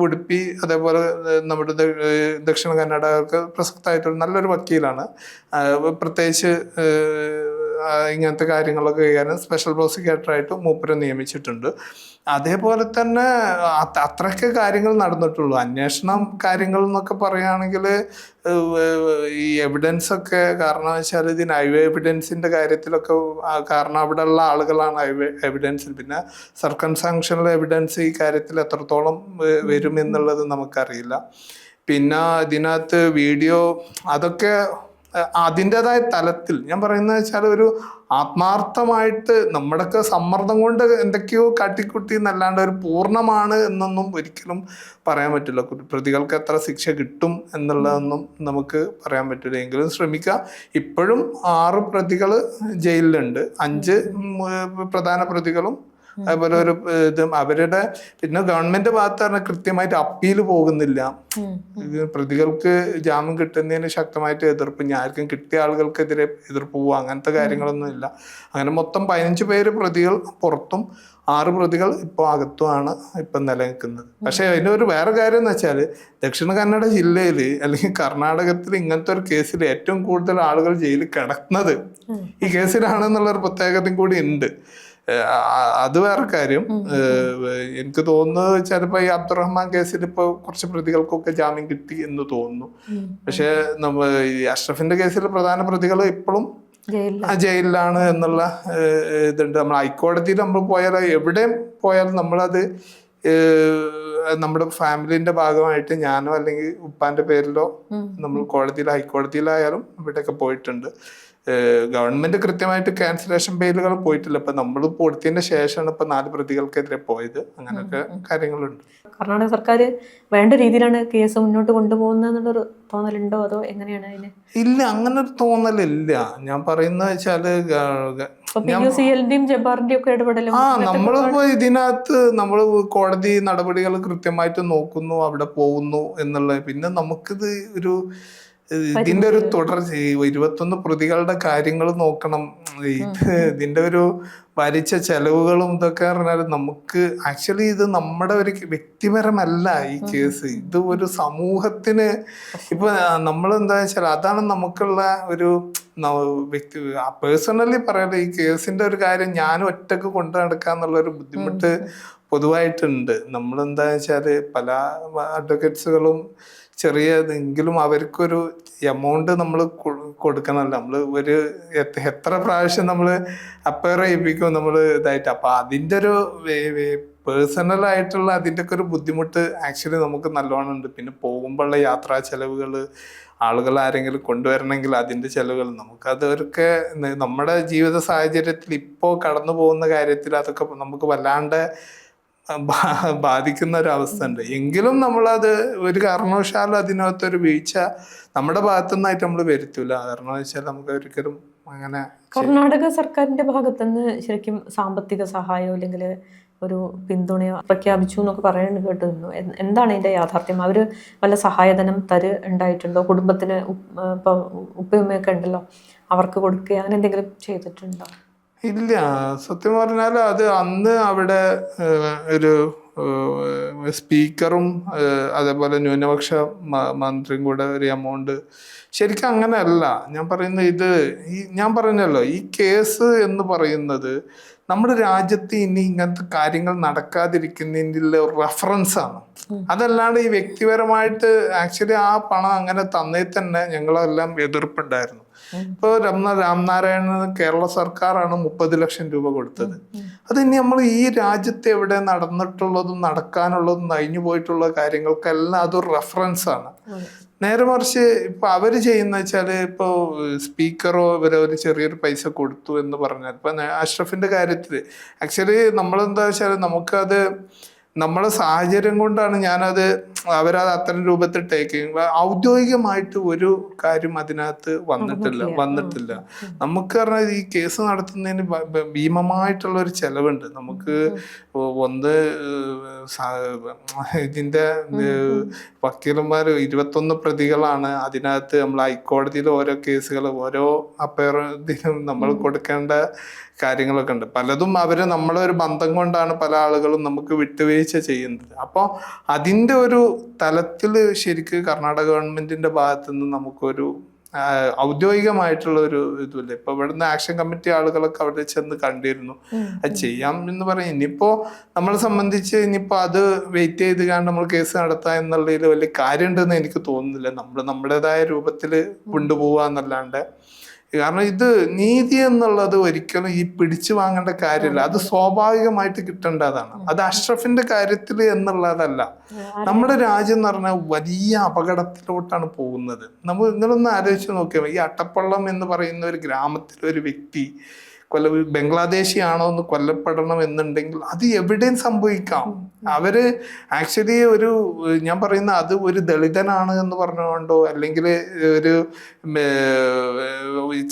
ഉടുപ്പി, അതേപോലെ നമ്മുടെ ദക്ഷിണ കന്നഡക്ക് പ്രസക്തമായിട്ടൊരു നല്ലൊരു വക്കീലാണ്. പ്രത്യേകിച്ച് ഇങ്ങനത്തെ കാര്യങ്ങളൊക്കെ കൈകാര്യം സ്പെഷ്യൽ പ്രോസിക്യൂട്ടറായിട്ട് മൂപ്പരെ നിയമിച്ചിട്ടുണ്ട്. അതേപോലെ തന്നെ അത്രയ്ക്ക് കാര്യങ്ങൾ നടന്നിട്ടുള്ളൂ. അന്വേഷണം കാര്യങ്ങൾ എന്നൊക്കെ പറയുകയാണെങ്കിൽ ഈ എവിഡൻസ് ഒക്കെ, കാരണം വെച്ചാൽ ഇതിന് എവിഡൻസിന്റെ കാര്യത്തിലൊക്കെ, കാരണം അവിടെ ഉള്ള ആളുകളാണ് എവിഡൻസിൽ. പിന്നെ സർക്കംസ്റ്റാൻഷ്യൽ എവിഡൻസ് ഈ കാര്യത്തിൽ എത്രത്തോളം വരുമെന്നുള്ളത് നമുക്കറിയില്ല. പിന്നെ ഇതിനകത്ത് വീഡിയോ അതൊക്കെ അതിൻ്റെതായ തലത്തിൽ ഞാൻ പറയുന്നത് വെച്ചാൽ ഒരു ആത്മാർത്ഥമായിട്ട് നമ്മുടെയൊക്കെ സമ്മർദ്ദം കൊണ്ട് എന്തൊക്കെയോ കാട്ടിക്കുട്ടി എന്നല്ലാണ്ട് ഒരു പൂർണ്ണമാണ് എന്നൊന്നും ഒരിക്കലും പറയാൻ പറ്റില്ല. പ്രതികൾക്ക് എത്ര ശിക്ഷ കിട്ടും എന്നുള്ളതൊന്നും നമുക്ക് പറയാൻ പറ്റില്ല. എങ്കിലും ശ്രമിക്കുക. ഇപ്പോഴും 6 പ്രതികൾ ജയിലിലുണ്ട്, 5 പ്രധാന പ്രതികളും അതുപോലെ ഒരു അവരുടെ. പിന്നെ ഗവൺമെന്റ് ഭാഗത്ത് പറഞ്ഞാൽ കൃത്യമായിട്ട് അപ്പീൽ പോകുന്നില്ല. പ്രതികൾക്ക് ജാമ്യം കിട്ടുന്നതിന് ശക്തമായിട്ട് എതിർപ്പ്, ആർക്കും കിട്ടിയ ആളുകൾക്കെതിരെ എതിർപ്പ് പോവുക, അങ്ങനത്തെ കാര്യങ്ങളൊന്നും ഇല്ല. അങ്ങനെ മൊത്തം 15 പേര് പ്രതികൾ പുറത്തും 6 പ്രതികൾ ഇപ്പോൾ അകത്തുമാണ് ഇപ്പം നിലനിൽക്കുന്നത്. പക്ഷെ അതിൻ്റെ ഒരു വേറെ കാര്യം എന്ന് വെച്ചാൽ ദക്ഷിണ കന്നഡ ജില്ലയിൽ അല്ലെങ്കിൽ കർണാടകത്തിൽ ഇങ്ങനത്തെ ഒരു കേസിൽ ഏറ്റവും കൂടുതൽ ആളുകൾ ജയിലിൽ കിടക്കുന്നത് ഈ കേസിലാണെന്നുള്ളൊരു പ്രത്യേകതയും കൂടി ഉണ്ട്. അത് വേറെ കാര്യം. എനിക്ക് തോന്നുന്നത് ചിലപ്പോ ഈ അബ്ദുറഹ്മാൻ കേസിൽ ഇപ്പൊ കുറച്ച് പ്രതികൾക്കൊക്കെ ജാമ്യം കിട്ടി എന്ന് തോന്നുന്നു. പക്ഷെ ഈ അഷ്റഫിന്റെ കേസിൽ പ്രധാന പ്രതികൾ ഇപ്പോഴും ജയിലിലാണ് എന്നുള്ള ഇതുണ്ട്. നമ്മൾ ഹൈക്കോടതിയിൽ നമ്മൾ പോയാൽ, എവിടെ പോയാലും നമ്മളത് നമ്മുടെ ഫാമിലിന്റെ ഭാഗമായിട്ട് ഞാനോ അല്ലെങ്കിൽ ഉപ്പാന്റെ പേരിലോ നമ്മൾ ഹൈക്കോടതിയിലായാലും ഇവിടെയൊക്കെ പോയിട്ടുണ്ട്. ഗവൺമെന്റ് കൃത്യമായിട്ട് ക്യാൻസലേഷൻ ബെയിലുകൾ പോയിട്ടില്ല. ഇപ്പൊ നമ്മൾ കൊടുത്തതിന്റെ ശേഷമാണ് ഇപ്പൊ 4 പ്രതികൾക്കെതിരെ പോയത്. അങ്ങനെയൊക്കെ കാര്യങ്ങളുണ്ട്. കർണാടക സർക്കാർ വേണ്ട രീതിയിലാണ് കേസ് മുന്നോട്ട് കൊണ്ടുപോകുന്നതെന്നുള്ളൊരു തോന്നലുണ്ടോ, അതോ എങ്ങനെയാണ് അതിന്? ഇല്ല, അങ്ങനെ ഒരു തോന്നലില്ല. ഞാൻ പറയുന്നത് വെച്ചാല് ജബ്ബാറിന്റെയും ഒക്കെ ഇടപെടലും നമ്മളിപ്പോ ഇതിനകത്ത് നമ്മള് കോടതി നടപടികൾ കൃത്യമായിട്ട് നോക്കുന്നു, അവിടെ പോകുന്നു എന്നുള്ളത്. പിന്നെ നമുക്കിത് ഇതിന്റെ ഒരു തുടർച്ച, 21 പ്രതികളുടെ കാര്യങ്ങൾ നോക്കണം. ഇതിന്റെ ഒരു ഭരിച്ച ചെലവുകളും ഇതൊക്കെ പറഞ്ഞാൽ നമുക്ക് ആക്ച്വലി ഇത് നമ്മുടെ ഒരു വ്യക്തിപരമല്ല ഈ കേസ്. ഇത് ഒരു സമൂഹത്തിന് ഇപ്പൊ നമ്മളെന്താ വെച്ചാൽ അതാണ് നമുക്കുള്ള ഒരു വ്യക്തി പേഴ്സണലി പറയാം. ഈ കേസിന്റെ ഒരു കാര്യം ഞാൻ ഒറ്റക്ക് കൊണ്ടു നടക്കാന്നുള്ള ഒരു ബുദ്ധിമുട്ട് പൊതുവായിട്ടുണ്ട്. നമ്മളെന്താ വെച്ചാല് പല അഡ്വക്കേറ്റ്സുകളും ചെറിയതെങ്കിലും അവർക്കൊരു എമൗണ്ട് നമ്മൾ കൊടുക്കണമല്ലോ. നമ്മൾ എത്ര പ്രാവശ്യം നമ്മൾ അപ്പയർ ചെയ്യിപ്പിക്കും നമ്മൾ ഇതായിട്ട്. അപ്പൊ അതിൻ്റെ ഒരു പേഴ്സണൽ ആയിട്ടുള്ള അതിൻ്റെ ഒക്കെ ഒരു ബുദ്ധിമുട്ട് ആക്ച്വലി നമുക്ക് നല്ലോണം ഉണ്ട്. പിന്നെ പോകുമ്പോഴുള്ള യാത്രാ ചെലവുകൾ, ആളുകൾ ആരെങ്കിലും കൊണ്ടുവരണമെങ്കിൽ അതിൻ്റെ ചെലവുകൾ, നമുക്കതൊക്കെ നമ്മുടെ ജീവിത സാഹചര്യത്തിൽ ഇപ്പോൾ കടന്നു പോകുന്ന കാര്യത്തിൽ അതൊക്കെ നമുക്ക് വല്ലാണ്ട് ബാധിക്കുന്ന ഒരു അവസ്ഥ ഉണ്ട്. എങ്കിലും നമ്മളത് ഒരു കാരണവശാലും അതിനകത്തൊരു വീഴ്ച നമ്മുടെ ഭാഗത്തുനിന്നായിട്ട് നമ്മൾ വരുത്തൂല. കാരണം വെച്ചാൽ നമുക്ക് ഒരിക്കലും അങ്ങനെ. കർണാടക സർക്കാരിന്റെ ഭാഗത്തുനിന്ന് ശരിക്കും സാമ്പത്തിക സഹായമോ അല്ലെങ്കിൽ ഒരു പിന്തുണയോ പ്രഖ്യാപിച്ചു എന്നൊക്കെ പറയുന്നത് കേട്ടിരുന്നു. എന്താണ് ഇതിന്റെ യാഥാർത്ഥ്യം? അവര് വല്ല സഹായധനം ഉണ്ടായിട്ടുണ്ടോ? കുടുംബത്തിന് ഇപ്പൊ ഉപ്പയുമ്മയൊക്കെ ഉണ്ടല്ലോ, അവർക്ക് കൊടുക്കുക അങ്ങനെ എന്തെങ്കിലും ചെയ്തിട്ടുണ്ടോ? ഇല്ല, സത്യം പറഞ്ഞാൽ അത് അന്ന് അവിടെ ഒരു സ്പീക്കറും അതേപോലെ ന്യൂനപക്ഷ മന്ത്രിയും കൂടെ ഒരു എമൗണ്ട്, ശരിക്കും അങ്ങനെയല്ല ഞാൻ പറയുന്നത്. ഞാൻ പറഞ്ഞല്ലോ, ഈ കേസ് എന്ന് പറയുന്നത് നമ്മുടെ രാജ്യത്ത് ഇനി ഇങ്ങനത്തെ കാര്യങ്ങൾ നടക്കാതിരിക്കുന്നതിൻ്റെ റെഫറൻസ് ആണ്. അതല്ലാണ്ട് ഈ വ്യക്തിപരമായിട്ട് ആക്ച്വലി ആ പണം അങ്ങനെ തന്നേ തന്നെ ഞങ്ങളെല്ലാം എതിർപ്പുണ്ടായിരുന്നു. ഇപ്പൊ രാംനാരായണന് കേരള സർക്കാരാണ് 30 ലക്ഷം രൂപ കൊടുത്തത്. അത് ഇനി നമ്മൾ ഈ രാജ്യത്ത് എവിടെ നടന്നിട്ടുള്ളതും നടക്കാനുള്ളതും കഴിഞ്ഞു പോയിട്ടുള്ള കാര്യങ്ങൾക്കെല്ലാം അതൊരു റെഫറൻസ് ആണ്. നേരെ മറിച്ച് ഇപ്പൊ അവര് ചെയ്യുന്ന വെച്ചാല് ഇപ്പൊ സ്പീക്കറോ ഇവരോ ഒരു ചെറിയൊരു പൈസ കൊടുത്തു എന്ന് പറഞ്ഞാൽ, ഇപ്പൊ അഷ്റഫിന്റെ കാര്യത്തില് ആക്ച്വലി നമ്മളെന്താ വെച്ചാൽ നമുക്കത് നമ്മളെ സാഹചര്യം കൊണ്ടാണ് അവരത് അത്തരം രൂപത്തിൽ ടേക്ക് ചെയ്യുക. ഔദ്യോഗികമായിട്ട് ഒരു കാര്യം അതിനകത്ത് വന്നിട്ടില്ല. നമുക്ക് പറഞ്ഞാൽ ഈ കേസ് നടത്തുന്നതിന് ഭീമമായിട്ടുള്ള ഒരു ചെലവുണ്ട്. നമുക്ക് ഇതിന്റെ വക്കീലന്മാർ 21 പ്രതികളാണ്. അതിനകത്ത് നമ്മൾ ഹൈക്കോടതിയിൽ ഓരോ കേസുകൾ ഓരോ അപ്പയറിനും നമ്മൾ കൊടുക്കേണ്ട കാര്യങ്ങളൊക്കെ ഉണ്ട്. പലതും നമ്മളെ ഒരു ബന്ധം കൊണ്ടാണ് പല ആളുകളും നമുക്ക് വിട്ടുവീഴ്ച ചെയ്യുന്നത്. അപ്പോൾ അതിൻ്റെ ഒരു തലത്തിൽ ശരിക്ക് കർണാടക ഗവൺമെന്റിന്റെ ഭാഗത്തു നിന്ന് നമുക്കൊരു ഔദ്യോഗികമായിട്ടുള്ള ഒരു ഇതുമില്ല. ഇപ്പൊ ഇവിടുന്ന് ആക്ഷൻ കമ്മിറ്റി ആളുകളൊക്കെ അവിടെ ചെന്ന് കണ്ടിരുന്നു. അത് ചെയ്യാം എന്ന് പറയും. ഇനിയിപ്പോ നമ്മളെ സംബന്ധിച്ച് ഇനിയിപ്പോ അത് വെയിറ്റ് ചെയ്ത് കണ്ട് നമ്മൾ കേസ് നടത്താം എന്നുള്ളതിൽ വലിയ കാര്യമുണ്ടെന്ന് എനിക്ക് തോന്നുന്നില്ല. നമ്മൾ നമ്മുടേതായ രൂപത്തിൽ കൊണ്ടുപോവുക എന്നല്ലാണ്ട്. കാരണം ഇത് നീതി എന്നുള്ളത് ഒരിക്കലും ഈ പിടിച്ചു വാങ്ങേണ്ട കാര്യമില്ല. അത് സ്വാഭാവികമായിട്ട് കിട്ടേണ്ടതാണ്. അത് അഷ്റഫിന്റെ കാര്യത്തിൽ എന്നുള്ളതല്ല. നമ്മുടെ രാജ്യം എന്ന് പറഞ്ഞാൽ വലിയ അപകടത്തിലോട്ടാണ് പോകുന്നത്. നിങ്ങളൊന്ന് ആലോചിച്ച് നോക്കിയാൽ ഈ അട്ടപ്പള്ളം എന്ന് പറയുന്ന ഒരു ഗ്രാമത്തിലെ ഒരു വ്യക്തി ബംഗ്ലാദേശി ആണോ എന്ന് കൊല്ലപ്പെടണം എന്നുണ്ടെങ്കിൽ അത് എവിടെയും സംഭവിക്കാം. അവര് ആക്ച്വലി ഞാൻ പറയുന്ന അത് ഒരു ദളിതനാണ് എന്ന് പറഞ്ഞുകൊണ്ടോ അല്ലെങ്കിൽ ഒരു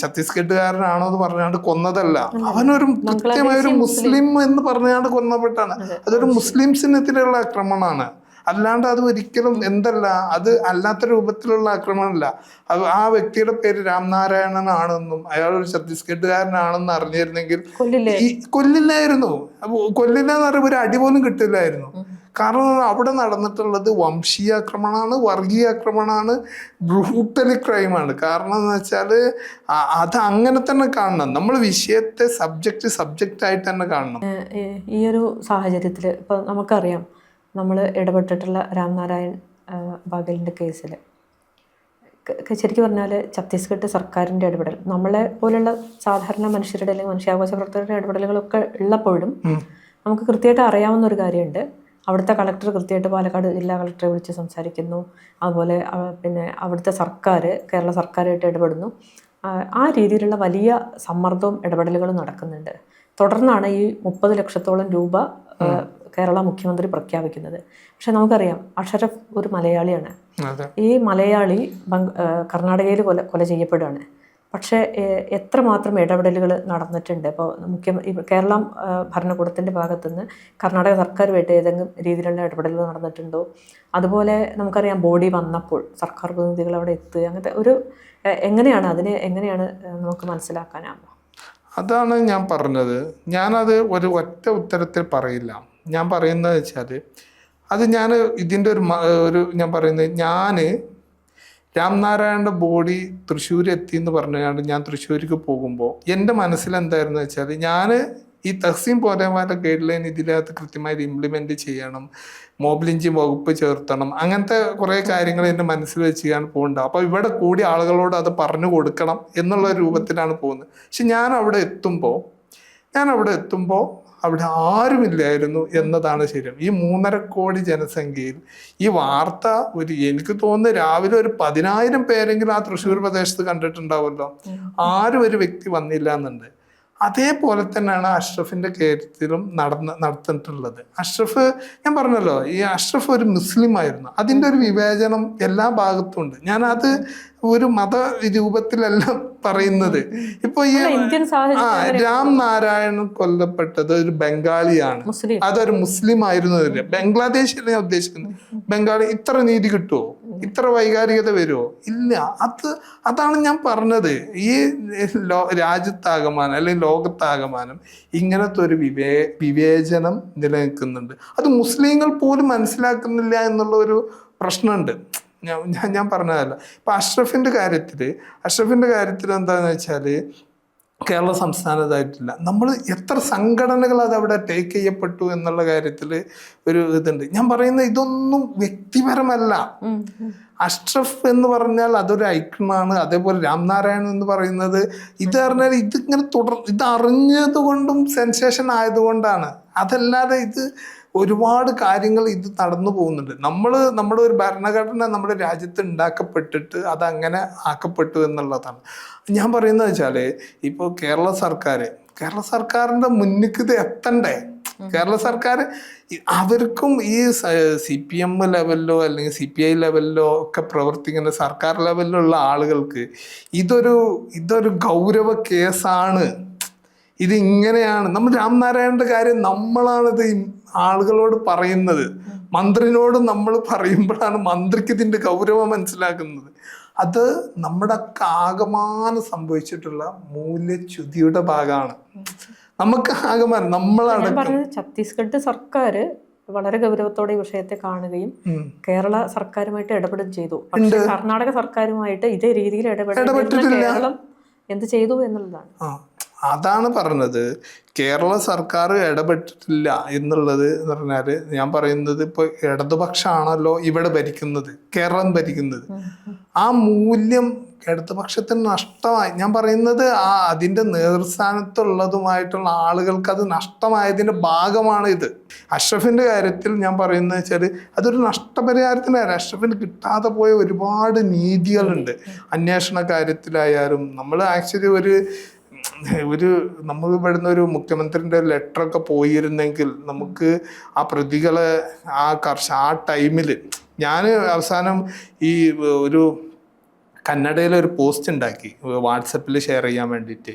ഛത്തീസ്ഗഡുകാരനാണോ എന്ന് പറഞ്ഞുകൊണ്ട് കൊന്നതല്ല. അവനൊരു കൃത്യമായ ഒരു മുസ്ലിം എന്ന് പറഞ്ഞുകൊണ്ട് കൊന്നപ്പെട്ടാണ്. അതൊരു മുസ്ലിംസിനെതിരെയുള്ള ആക്രമണമാണ്. അല്ലാണ്ട് അത് ഒരിക്കലും അത് അല്ലാത്ത രൂപത്തിലുള്ള ആക്രമണമല്ല. ആ വ്യക്തിയുടെ പേര് രാംനാരായണനാണെന്നും അയാൾ ഒരു ഛത്തീസ്ഗഡുകാരനാണെന്ന് അറിഞ്ഞിരുന്നെങ്കിൽ കൊല്ലില്ലായിരുന്നു. കൊല്ലില്ല എന്ന് പറയുമ്പോൾ ഒരു അടി പോലും കിട്ടില്ലായിരുന്നു. കാരണം അവിടെ നടന്നിട്ടുള്ളത് വംശീയാക്രമണമാണ്, വർഗീയാക്രമണമാണ്, ബ്രൂട്ടലി ക്രൈമാണ്. കാരണം എന്ന് വെച്ചാൽ അത് അങ്ങനെ തന്നെ കാണണം. നമ്മൾ വിഷയത്തെ സബ്ജക്റ്റ് ആയിട്ട് തന്നെ കാണണം. ഈ ഒരു സാഹചര്യത്തിൽ ഇപ്പൊ നമുക്കറിയാം, നമ്മൾ ഇടപെട്ടിട്ടുള്ള രാംനാരായൺ ബാഗലിൻ്റെ കേസിൽ ശരിക്കും പറഞ്ഞാൽ ഛത്തീസ്ഗഡ് സർക്കാരിൻ്റെ ഇടപെടൽ, നമ്മളെ പോലുള്ള സാധാരണ മനുഷ്യരുടെ അല്ലെങ്കിൽ മനുഷ്യാവകാശ പ്രവർത്തകരുടെ ഇടപെടലുകളൊക്കെ ഉള്ളപ്പോഴും നമുക്ക് കൃത്യമായിട്ട് അറിയാവുന്ന ഒരു കാര്യമുണ്ട്. അവിടുത്തെ കളക്ടർ കൃത്യമായിട്ട് പാലക്കാട് ജില്ലാ കളക്ടറെ വിളിച്ച് സംസാരിക്കുന്നു. അതുപോലെ പിന്നെ അവിടുത്തെ സർക്കാർ, കേരള സർക്കാരായിട്ട് ഇടപെടുന്നു. ആ രീതിയിലുള്ള വലിയ സമ്മർദ്ദവും ഇടപെടലുകളും നടക്കുന്നുണ്ട്. തുടർന്നാണ് ഈ 30 ലക്ഷത്തോളം രൂപ കേരള മുഖ്യമന്ത്രി പ്രഖ്യാപിക്കുന്നത്. പക്ഷെ നമുക്കറിയാം അഷറഫ് ഒരു മലയാളിയാണ്. ഈ മലയാളി കർണാടകയിൽ കൊല ചെയ്യപ്പെടുകയാണ്. പക്ഷേ എത്രമാത്രം ഇടപെടലുകൾ നടന്നിട്ടുണ്ട്. ഇപ്പോൾ കേരളം ഭരണകൂടത്തിൻ്റെ ഭാഗത്തുനിന്ന് കർണാടക സർക്കാരുമായിട്ട് ഏതെങ്കിലും രീതിയിലുള്ള ഇടപെടലുകൾ നടന്നിട്ടുണ്ടോ? അതുപോലെ നമുക്കറിയാം ബോഡി വന്നപ്പോൾ സർക്കാർ പ്രതിനിധികൾ അവിടെ എത്തുക, അങ്ങനത്തെ ഒരു എങ്ങനെയാണ് നമുക്ക് മനസ്സിലാക്കാനാവുക? അതാണ് ഞാൻ പറഞ്ഞത്. ഞാനത് ഒറ്റ ഉത്തരത്തിൽ പറയില്ല. ഞാൻ പറയുന്നത് വെച്ചാൽ അത് ഞാൻ ഇതിൻ്റെ ഞാൻ പറയുന്നത്, ഞാൻ രാംനാരായണൻ്റെ ബോഡി തൃശ്ശൂർ എത്തി എന്ന് പറഞ്ഞുകൊണ്ട് ഞാൻ തൃശ്ശൂർക്ക് പോകുമ്പോൾ എൻ്റെ മനസ്സിലെന്തായിരുന്നു വെച്ചാൽ, ഞാൻ ഈ തഹസീൻ പോരാമാരുടെ ഗൈഡ് ലൈൻ ഇതിനകത്ത് കൃത്യമായിട്ട് ഇംപ്ലിമെൻറ്റ് ചെയ്യണം, മോബ് ലിഞ്ചിങ് വകുപ്പ് ചേർത്തണം, അങ്ങനത്തെ കുറേ കാര്യങ്ങൾ എൻ്റെ മനസ്സിൽ വെച്ചാണ് പോകുന്നത്. അപ്പോൾ ഇവിടെ കൂടി ആളുകളോട് അത് പറഞ്ഞു കൊടുക്കണം എന്നുള്ള രൂപത്തിലാണ് പോകുന്നത്. പക്ഷെ ഞാൻ അവിടെ എത്തുമ്പോൾ അവിടെ ആരുമില്ലായിരുന്നു എന്നതാണ് ശരി. ഈ 3.5 കോടി ജനസംഖ്യയിൽ ഈ വാർത്ത എനിക്ക് തോന്നുന്നു രാവിലെ ഒരു 10,000 പേരെങ്കിലും ആ തൃശ്ശൂർ പ്രദേശത്ത് കണ്ടിട്ടുണ്ടാവുമല്ലോ. ആരും ഒരു വ്യക്തി വന്നില്ല എന്നുണ്ട്. അതേപോലെ തന്നെയാണ് അഷ്റഫിന്റെ കാര്യത്തിലും നടത്തിയിട്ടുള്ളത്. അഷ്റഫ്, ഞാൻ പറഞ്ഞല്ലോ, ഈ അഷ്റഫ് ഒരു മുസ്ലിം ആയിരുന്നു. അതിൻ്റെ ഒരു വിവേചനം എല്ലാ ഭാഗത്തും ഉണ്ട്. ഞാനത് ഒരു മത രൂപത്തിലല്ല പറയുന്നത്. ഇപ്പൊ ഈ രാംനാരായണൻ കൊല്ലപ്പെട്ടത് ഒരു ബംഗാളിയാണ്, അതൊരു മുസ്ലിം ആയിരുന്നതില്ല. ബംഗ്ലാദേശിൽ ഞാൻ ഉദ്ദേശിക്കുന്നത്. ബംഗാളി ഇത്ര നീതി കിട്ടുമോ? ഇത്ര വൈകാരികത വരുമോ? ഇല്ല. അതാണ് ഞാൻ പറഞ്ഞത്. ഈ രാജ്യത്താകമാനം അല്ലെങ്കിൽ ലോകത്താകമാനം ഇങ്ങനത്തെ ഒരു വിവേചനം നിലനിൽക്കുന്നുണ്ട്. അത് മുസ്ലിങ്ങൾ പോലും മനസ്സിലാക്കുന്നില്ല എന്നുള്ള ഒരു പ്രശ്നമുണ്ട്. ഞാൻ പറഞ്ഞതല്ല. ഇപ്പൊ അഷ്റഫിന്റെ കാര്യത്തിൽ എന്താണെന്ന് വെച്ചാൽ, കേരള സംസ്ഥാനത്തായിട്ടില്ല, നമ്മൾ എത്ര സംഘടനകൾ അത് അവിടെ ടേക്ക് ചെയ്യപ്പെട്ടു എന്നുള്ള കാര്യത്തിൽ ഒരു ഇതുണ്ട്. ഞാൻ പറയുന്നത് ഇതൊന്നും വ്യക്തിപരമല്ല. അഷ്റഫ് എന്ന് പറഞ്ഞാൽ അതൊരു ഐക്കണാണ്. അതേപോലെ രാംനാരായണൻ എന്ന് പറയുന്നത് ഇത് പറഞ്ഞാൽ ഇതിങ്ങനെ ഇത് അറിഞ്ഞത് കൊണ്ടും സെൻസേഷൻ ആയതുകൊണ്ടാണ്. അതല്ലാതെ ഇത് ഒരുപാട് കാര്യങ്ങൾ ഇത് നടന്നു പോകുന്നുണ്ട്. നമ്മുടെ ഒരു ഭരണഘടന നമ്മുടെ രാജ്യത്ത് ഉണ്ടാക്കപ്പെട്ടിട്ട് അതങ്ങനെ ആക്കപ്പെട്ടു എന്നുള്ളതാണ്. ഞാൻ പറയുന്നത് വെച്ചാൽ, ഇപ്പോൾ കേരള സർക്കാരിൻ്റെ മുന്നിലേക്ക് ഇത് എത്തണ്ടേ? കേരള സർക്കാർ അവർക്കും ഈ CPM ലെവലിലോ അല്ലെങ്കിൽ CPI ലെവലിലോ ഒക്കെ പ്രവർത്തിക്കുന്ന സർക്കാർ ലെവലിലുള്ള ആളുകൾക്ക് ഇതൊരു ഗൗരവ കേസാണ്. ഇത് ഇങ്ങനെയാണ്. നമ്മൾ രാംനാരായണന്റെ കാര്യം നമ്മളാണിത് ആളുകളോട് പറയുന്നത്. മന്ത്രിനോട് നമ്മൾ പറയുമ്പോഴാണ് മന്ത്രിക്ക് ഇതിന്റെ ഗൗരവം മനസ്സിലാക്കുന്നത്. അത് നമ്മുടെ ആകമാനം സംഭവിച്ചിട്ടുള്ള മൂല്യച്യുതിയുടെ ഭാഗമാണ്. നമുക്ക് ആകമാനം നമ്മളടക്കം. ഛത്തീസ്ഗഡ് സർക്കാർ വളരെ ഗൗരവത്തോടെ ഈ വിഷയത്തെ കാണുകയും കേരള സർക്കാരുമായിട്ട് ഇടപെടുകയും ചെയ്തു. പക്ഷേ കർണാടക സർക്കാരുമായിട്ട് ഇതേ രീതിയിൽ ഇടപെട്ടിട്ടില്ല. കേരളം എന്ത് ചെയ്തു എന്നുള്ളതാണ്. അതാണ് പറഞ്ഞത്. കേരള സർക്കാർ ഇടപെട്ടിട്ടില്ല എന്നുള്ളത് എന്ന് പറഞ്ഞാൽ, ഞാൻ പറയുന്നത് ഇപ്പോൾ ഇടതുപക്ഷമാണല്ലോ ഇവിടെ ഭരിക്കുന്നത്, കേരളം ഭരിക്കുന്നത്. ആ മൂല്യം ഇടതുപക്ഷത്തിന് നഷ്ടമായി. ഞാൻ പറയുന്നത് അതിൻ്റെ നേതൃസ്ഥാനത്തുള്ളതുമായിട്ടുള്ള ആളുകൾക്ക് അത് നഷ്ടമായതിൻ്റെ ഭാഗമാണ് ഇത്. അഷ്റഫിൻ്റെ കാര്യത്തിൽ ഞാൻ പറയുന്നത് വെച്ചാൽ അതൊരു നഷ്ടപരിഹാരത്തിനാണ്. അഷ്റഫിന് കിട്ടാതെ പോയ ഒരുപാട് നീതികളുണ്ട്. അന്വേഷണ കാര്യത്തിലായാലും നമ്മൾ ആക്ച്വലി നമ്മൾ ഇവിടുന്ന് ഒരു മുഖ്യമന്ത്രിൻ്റെ ലെറ്ററൊക്കെ പോയിരുന്നെങ്കിൽ നമുക്ക് ആ പ്രതികളെ ആ ടൈമിൽ, ഞാൻ അവസാനം ഈ ഒരു കന്നഡയിൽ ഒരു പോസ്റ്റ് ഉണ്ടാക്കി വാട്സപ്പിൽ ഷെയർ ചെയ്യാൻ വേണ്ടിയിട്ട്,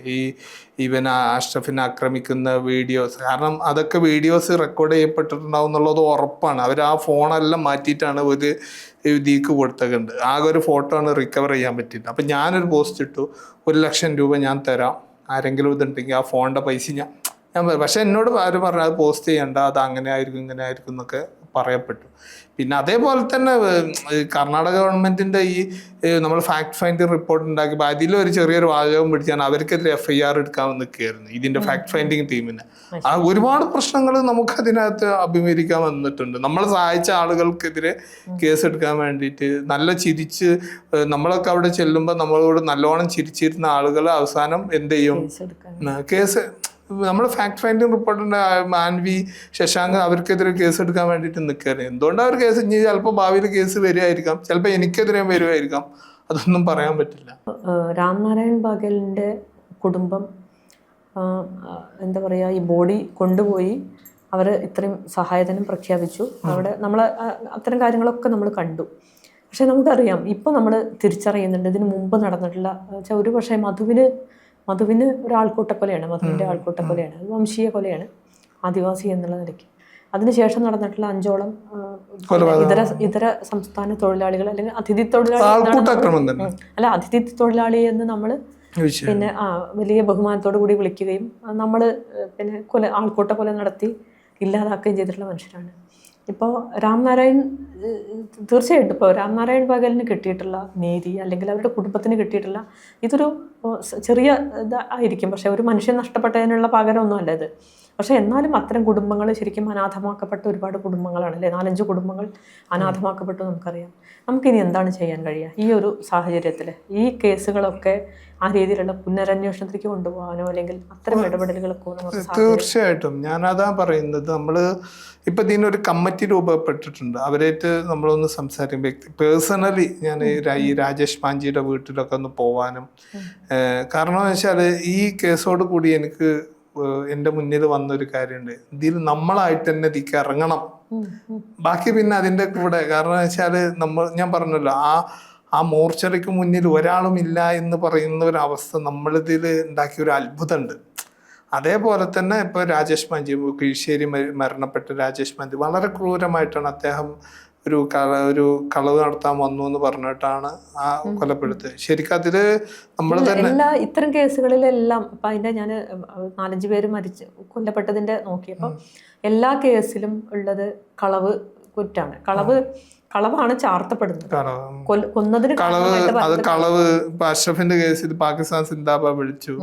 ഇവൻ അഷ്റഫിനെ ആക്രമിക്കുന്ന വീഡിയോസ്. കാരണം അതൊക്കെ വീഡിയോസ് റെക്കോർഡ് ചെയ്യപ്പെട്ടിട്ടുണ്ടാവും എന്നുള്ളത് ഉറപ്പാണ്. അവർ ആ ഫോണെല്ലാം മാറ്റിയിട്ടാണ് ഒരു ഇതിക്ക് കൊടുത്തതുണ്ട്. ആകെ ഒരു ഫോട്ടോ ആണ് റിക്കവർ ചെയ്യാൻ പറ്റിയിട്ട്. അപ്പം ഞാനൊരു പോസ്റ്റ് ഇട്ടു, 1,00,000 രൂപ ഞാൻ തരാം, ആരെങ്കിലും ഇതുണ്ടെങ്കിൽ ആ ഫോണിൻ്റെ പൈസ ഞാൻ പക്ഷെ എന്നോട് ആരും പറഞ്ഞു അത് പോസ്റ്റ് ചെയ്യണ്ട, അത് അങ്ങനെ ആയിരിക്കും ഇങ്ങനെ ആയിരിക്കും എന്നൊക്കെ പറയപ്പെട്ടു. പിന്നെ അതേപോലെ തന്നെ കർണാടക ഗവൺമെൻറ്റിൻ്റെ നമ്മൾ ഫാക്ട് ഫൈൻഡിങ് റിപ്പോർട്ട് ഉണ്ടാക്കിയപ്പോൾ അതിലൊരു ചെറിയൊരു വാചകം പിടിച്ചാണ് അവർക്കെതിരെ FIR എടുക്കാൻ നിൽക്കുകയായിരുന്നു ഇതിൻ്റെ ഫാക്ട് ഫൈൻഡിങ് ടീമിന്. ഒരുപാട് പ്രശ്നങ്ങൾ നമുക്കതിനകത്ത് അഭിമുഖീകരിക്കാൻ വന്നിട്ടുണ്ട്. നമ്മൾ സഹായിച്ച ആളുകൾക്കെതിരെ കേസ് എടുക്കാൻ വേണ്ടിയിട്ട് നല്ല ചിരിച്ച് നമ്മളൊക്കെ അവിടെ ചെല്ലുമ്പോൾ നമ്മളോട് നല്ലോണം ചിരിച്ചിരുന്ന ആളുകൾ അവസാനം എന്ത് ചെയ്യും? കേസ് നമ്മുടെ ഫാക്ട് ഫൈൻഡിങ് റിപ്പോർട്ടിൻ്റെ മാൻവി, ശശാങ്ക് അവർക്കെതിരെ കേസ് എടുക്കാൻ വേണ്ടിയിട്ട് നിൽക്കുകയാണ്. എന്തുകൊണ്ടാണ് അവർ കേസ്, ഇനി ചിലപ്പോൾ ഭാവിയിൽ കേസ് വരുമായിരിക്കാം, ചിലപ്പോൾ എനിക്കെതിരെ വരുമായിരിക്കാം, അതൊന്നും പറയാൻ പറ്റില്ല. രാംനാരായൺ ബാഗേലിൻ്റെ കുടുംബം എന്താ പറയുക, ഈ ബോഡി കൊണ്ടുപോയി അവർ ഇത്രയും സഹായധനം പ്രഖ്യാപിച്ചു. അവിടെ നമ്മൾ അത്തരം കാര്യങ്ങളൊക്കെ നമ്മൾ കണ്ടു. പക്ഷെ നമുക്കറിയാം, ഇപ്പോൾ നമ്മൾ തിരിച്ചറിയുന്നുണ്ട് ഇതിന് മുമ്പ് നടന്നിട്ടുള്ള വെച്ചാൽ ഒരു പക്ഷേ മധുവിന് ഒരു ആൾക്കൂട്ടക്കൊലയാണ്, മധുവിൻ്റെ ആൾക്കൂട്ടക്കൊലയാണ്, അത് വംശീയ കൊലയാണ്, ആദിവാസി എന്നുള്ള നിലയ്ക്ക്. അതിനുശേഷം നടന്നിട്ടുള്ള 5ഓളം ഇതര സംസ്ഥാന തൊഴിലാളികൾ അല്ലെങ്കിൽ അതിഥി തൊഴിലാളി എന്ന് നമ്മൾ പിന്നെ വലിയ ബഹുമാനത്തോടു കൂടി വിളിക്കുകയും നമ്മൾ പിന്നെ ആൾക്കൂട്ട കൊല നടത്തി ഇല്ലാതാക്കുകയും ചെയ്തിട്ടുള്ള മനുഷ്യരാണ്. ഇപ്പോൾ തീർച്ചയായിട്ടും ഇപ്പോൾ രാംനാരായൺ ബാഗേലിന് കിട്ടിയിട്ടുള്ള നീതി അല്ലെങ്കിൽ അവരുടെ കുടുംബത്തിന് കിട്ടിയിട്ടുള്ള ഇതൊരു ചെറിയ ഇതായിരിക്കും, പക്ഷെ ഒരു മനുഷ്യൻ നഷ്ടപ്പെട്ടതിനുള്ള പകരമൊന്നുമല്ല ഇത്. പക്ഷെ എന്നാലും അത്തരം കുടുംബങ്ങൾ ശരിക്കും അനാഥമാക്കപ്പെട്ട ഒരുപാട് കുടുംബങ്ങളാണ് അല്ലേ, 4-5 കുടുംബങ്ങൾ അനാഥമാക്കപ്പെട്ടു. നമുക്കറിയാം. നമുക്കിനി എന്താണ് ചെയ്യാൻ കഴിയുക ഈ ഒരു സാഹചര്യത്തിൽ? ഈ കേസുകളൊക്കെ ആ രീതിയിലുള്ള പുനരന്വേഷണത്തിലേക്ക് കൊണ്ടുപോകാനോ അല്ലെങ്കിൽ അത്തരം ഇടപെടലുകളൊക്കെ? തീർച്ചയായിട്ടും ഞാനതാ പറയുന്നത്. നമ്മൾ ഇപ്പം ഇതിനൊരു കമ്മിറ്റി രൂപപ്പെട്ടിട്ടുണ്ട്, അവരായിട്ട് നമ്മളൊന്ന് സംസാരിക്കും. പേഴ്സണലി ഞാൻ ഈ രാജേഷ് മാഞ്ചിയുടെ വീട്ടിലൊക്കെ ഒന്ന് പോവാനും, കാരണം എന്ന് വെച്ചാൽ ഈ കേസോട് കൂടി എനിക്ക് എൻ്റെ മുന്നിൽ വന്നൊരു കാര്യമുണ്ട്, ഇതിൽ നമ്മളായിട്ട് തന്നെ ഇതിക്ക് ഇറങ്ങണം. ബാക്കി പിന്നെ അതിൻ്റെ കൂടെ, കാരണം വെച്ചാൽ ഞാൻ പറഞ്ഞല്ലോ, ആ മോർച്ചറിക്ക് മുന്നിൽ ഒരാളും ഇല്ല എന്ന് പറയുന്ന ഒരു അവസ്ഥ നമ്മളിതിൽ ഉണ്ടാക്കിയ ഒരു അത്ഭുതമുണ്ട്. അതേപോലെ തന്നെ ഇപ്പോൾ രാജേഷ് മാഞ്ചി, കീഴ്ശ്ശേരി മരണപ്പെട്ട രാജേഷ് മാഞ്ചി, വളരെ ക്രൂരമായിട്ടാണ് അദ്ദേഹം ഒരു കളവ് നടത്താൻ വന്നു എന്ന് പറഞ്ഞിട്ടാണ് ആ കൊലപ്പെടുത്തിയത്. ശരിക്കും അതില് നമ്മൾ തന്നെ ഇത്തരം കേസുകളിലെല്ലാം ഇപ്പം അതിൻ്റെ ഞാൻ 4-5 പേര് കൊല്ലപ്പെട്ടതിൻ്റെ നോക്കിയപ്പോൾ എല്ലാ കേസിലും ഉള്ളത് കളവ് കുറ്റാണ്. കളവാണ് ചാർത്തപ്പെടുന്നത്. കൊന്നതിന് കളവ് ഇപ്പൊ അഷ്റഫിന്റെ കേസിൽ പാകിസ്ഥാൻ സിന്ദാബാദ് വിളിച്ചു.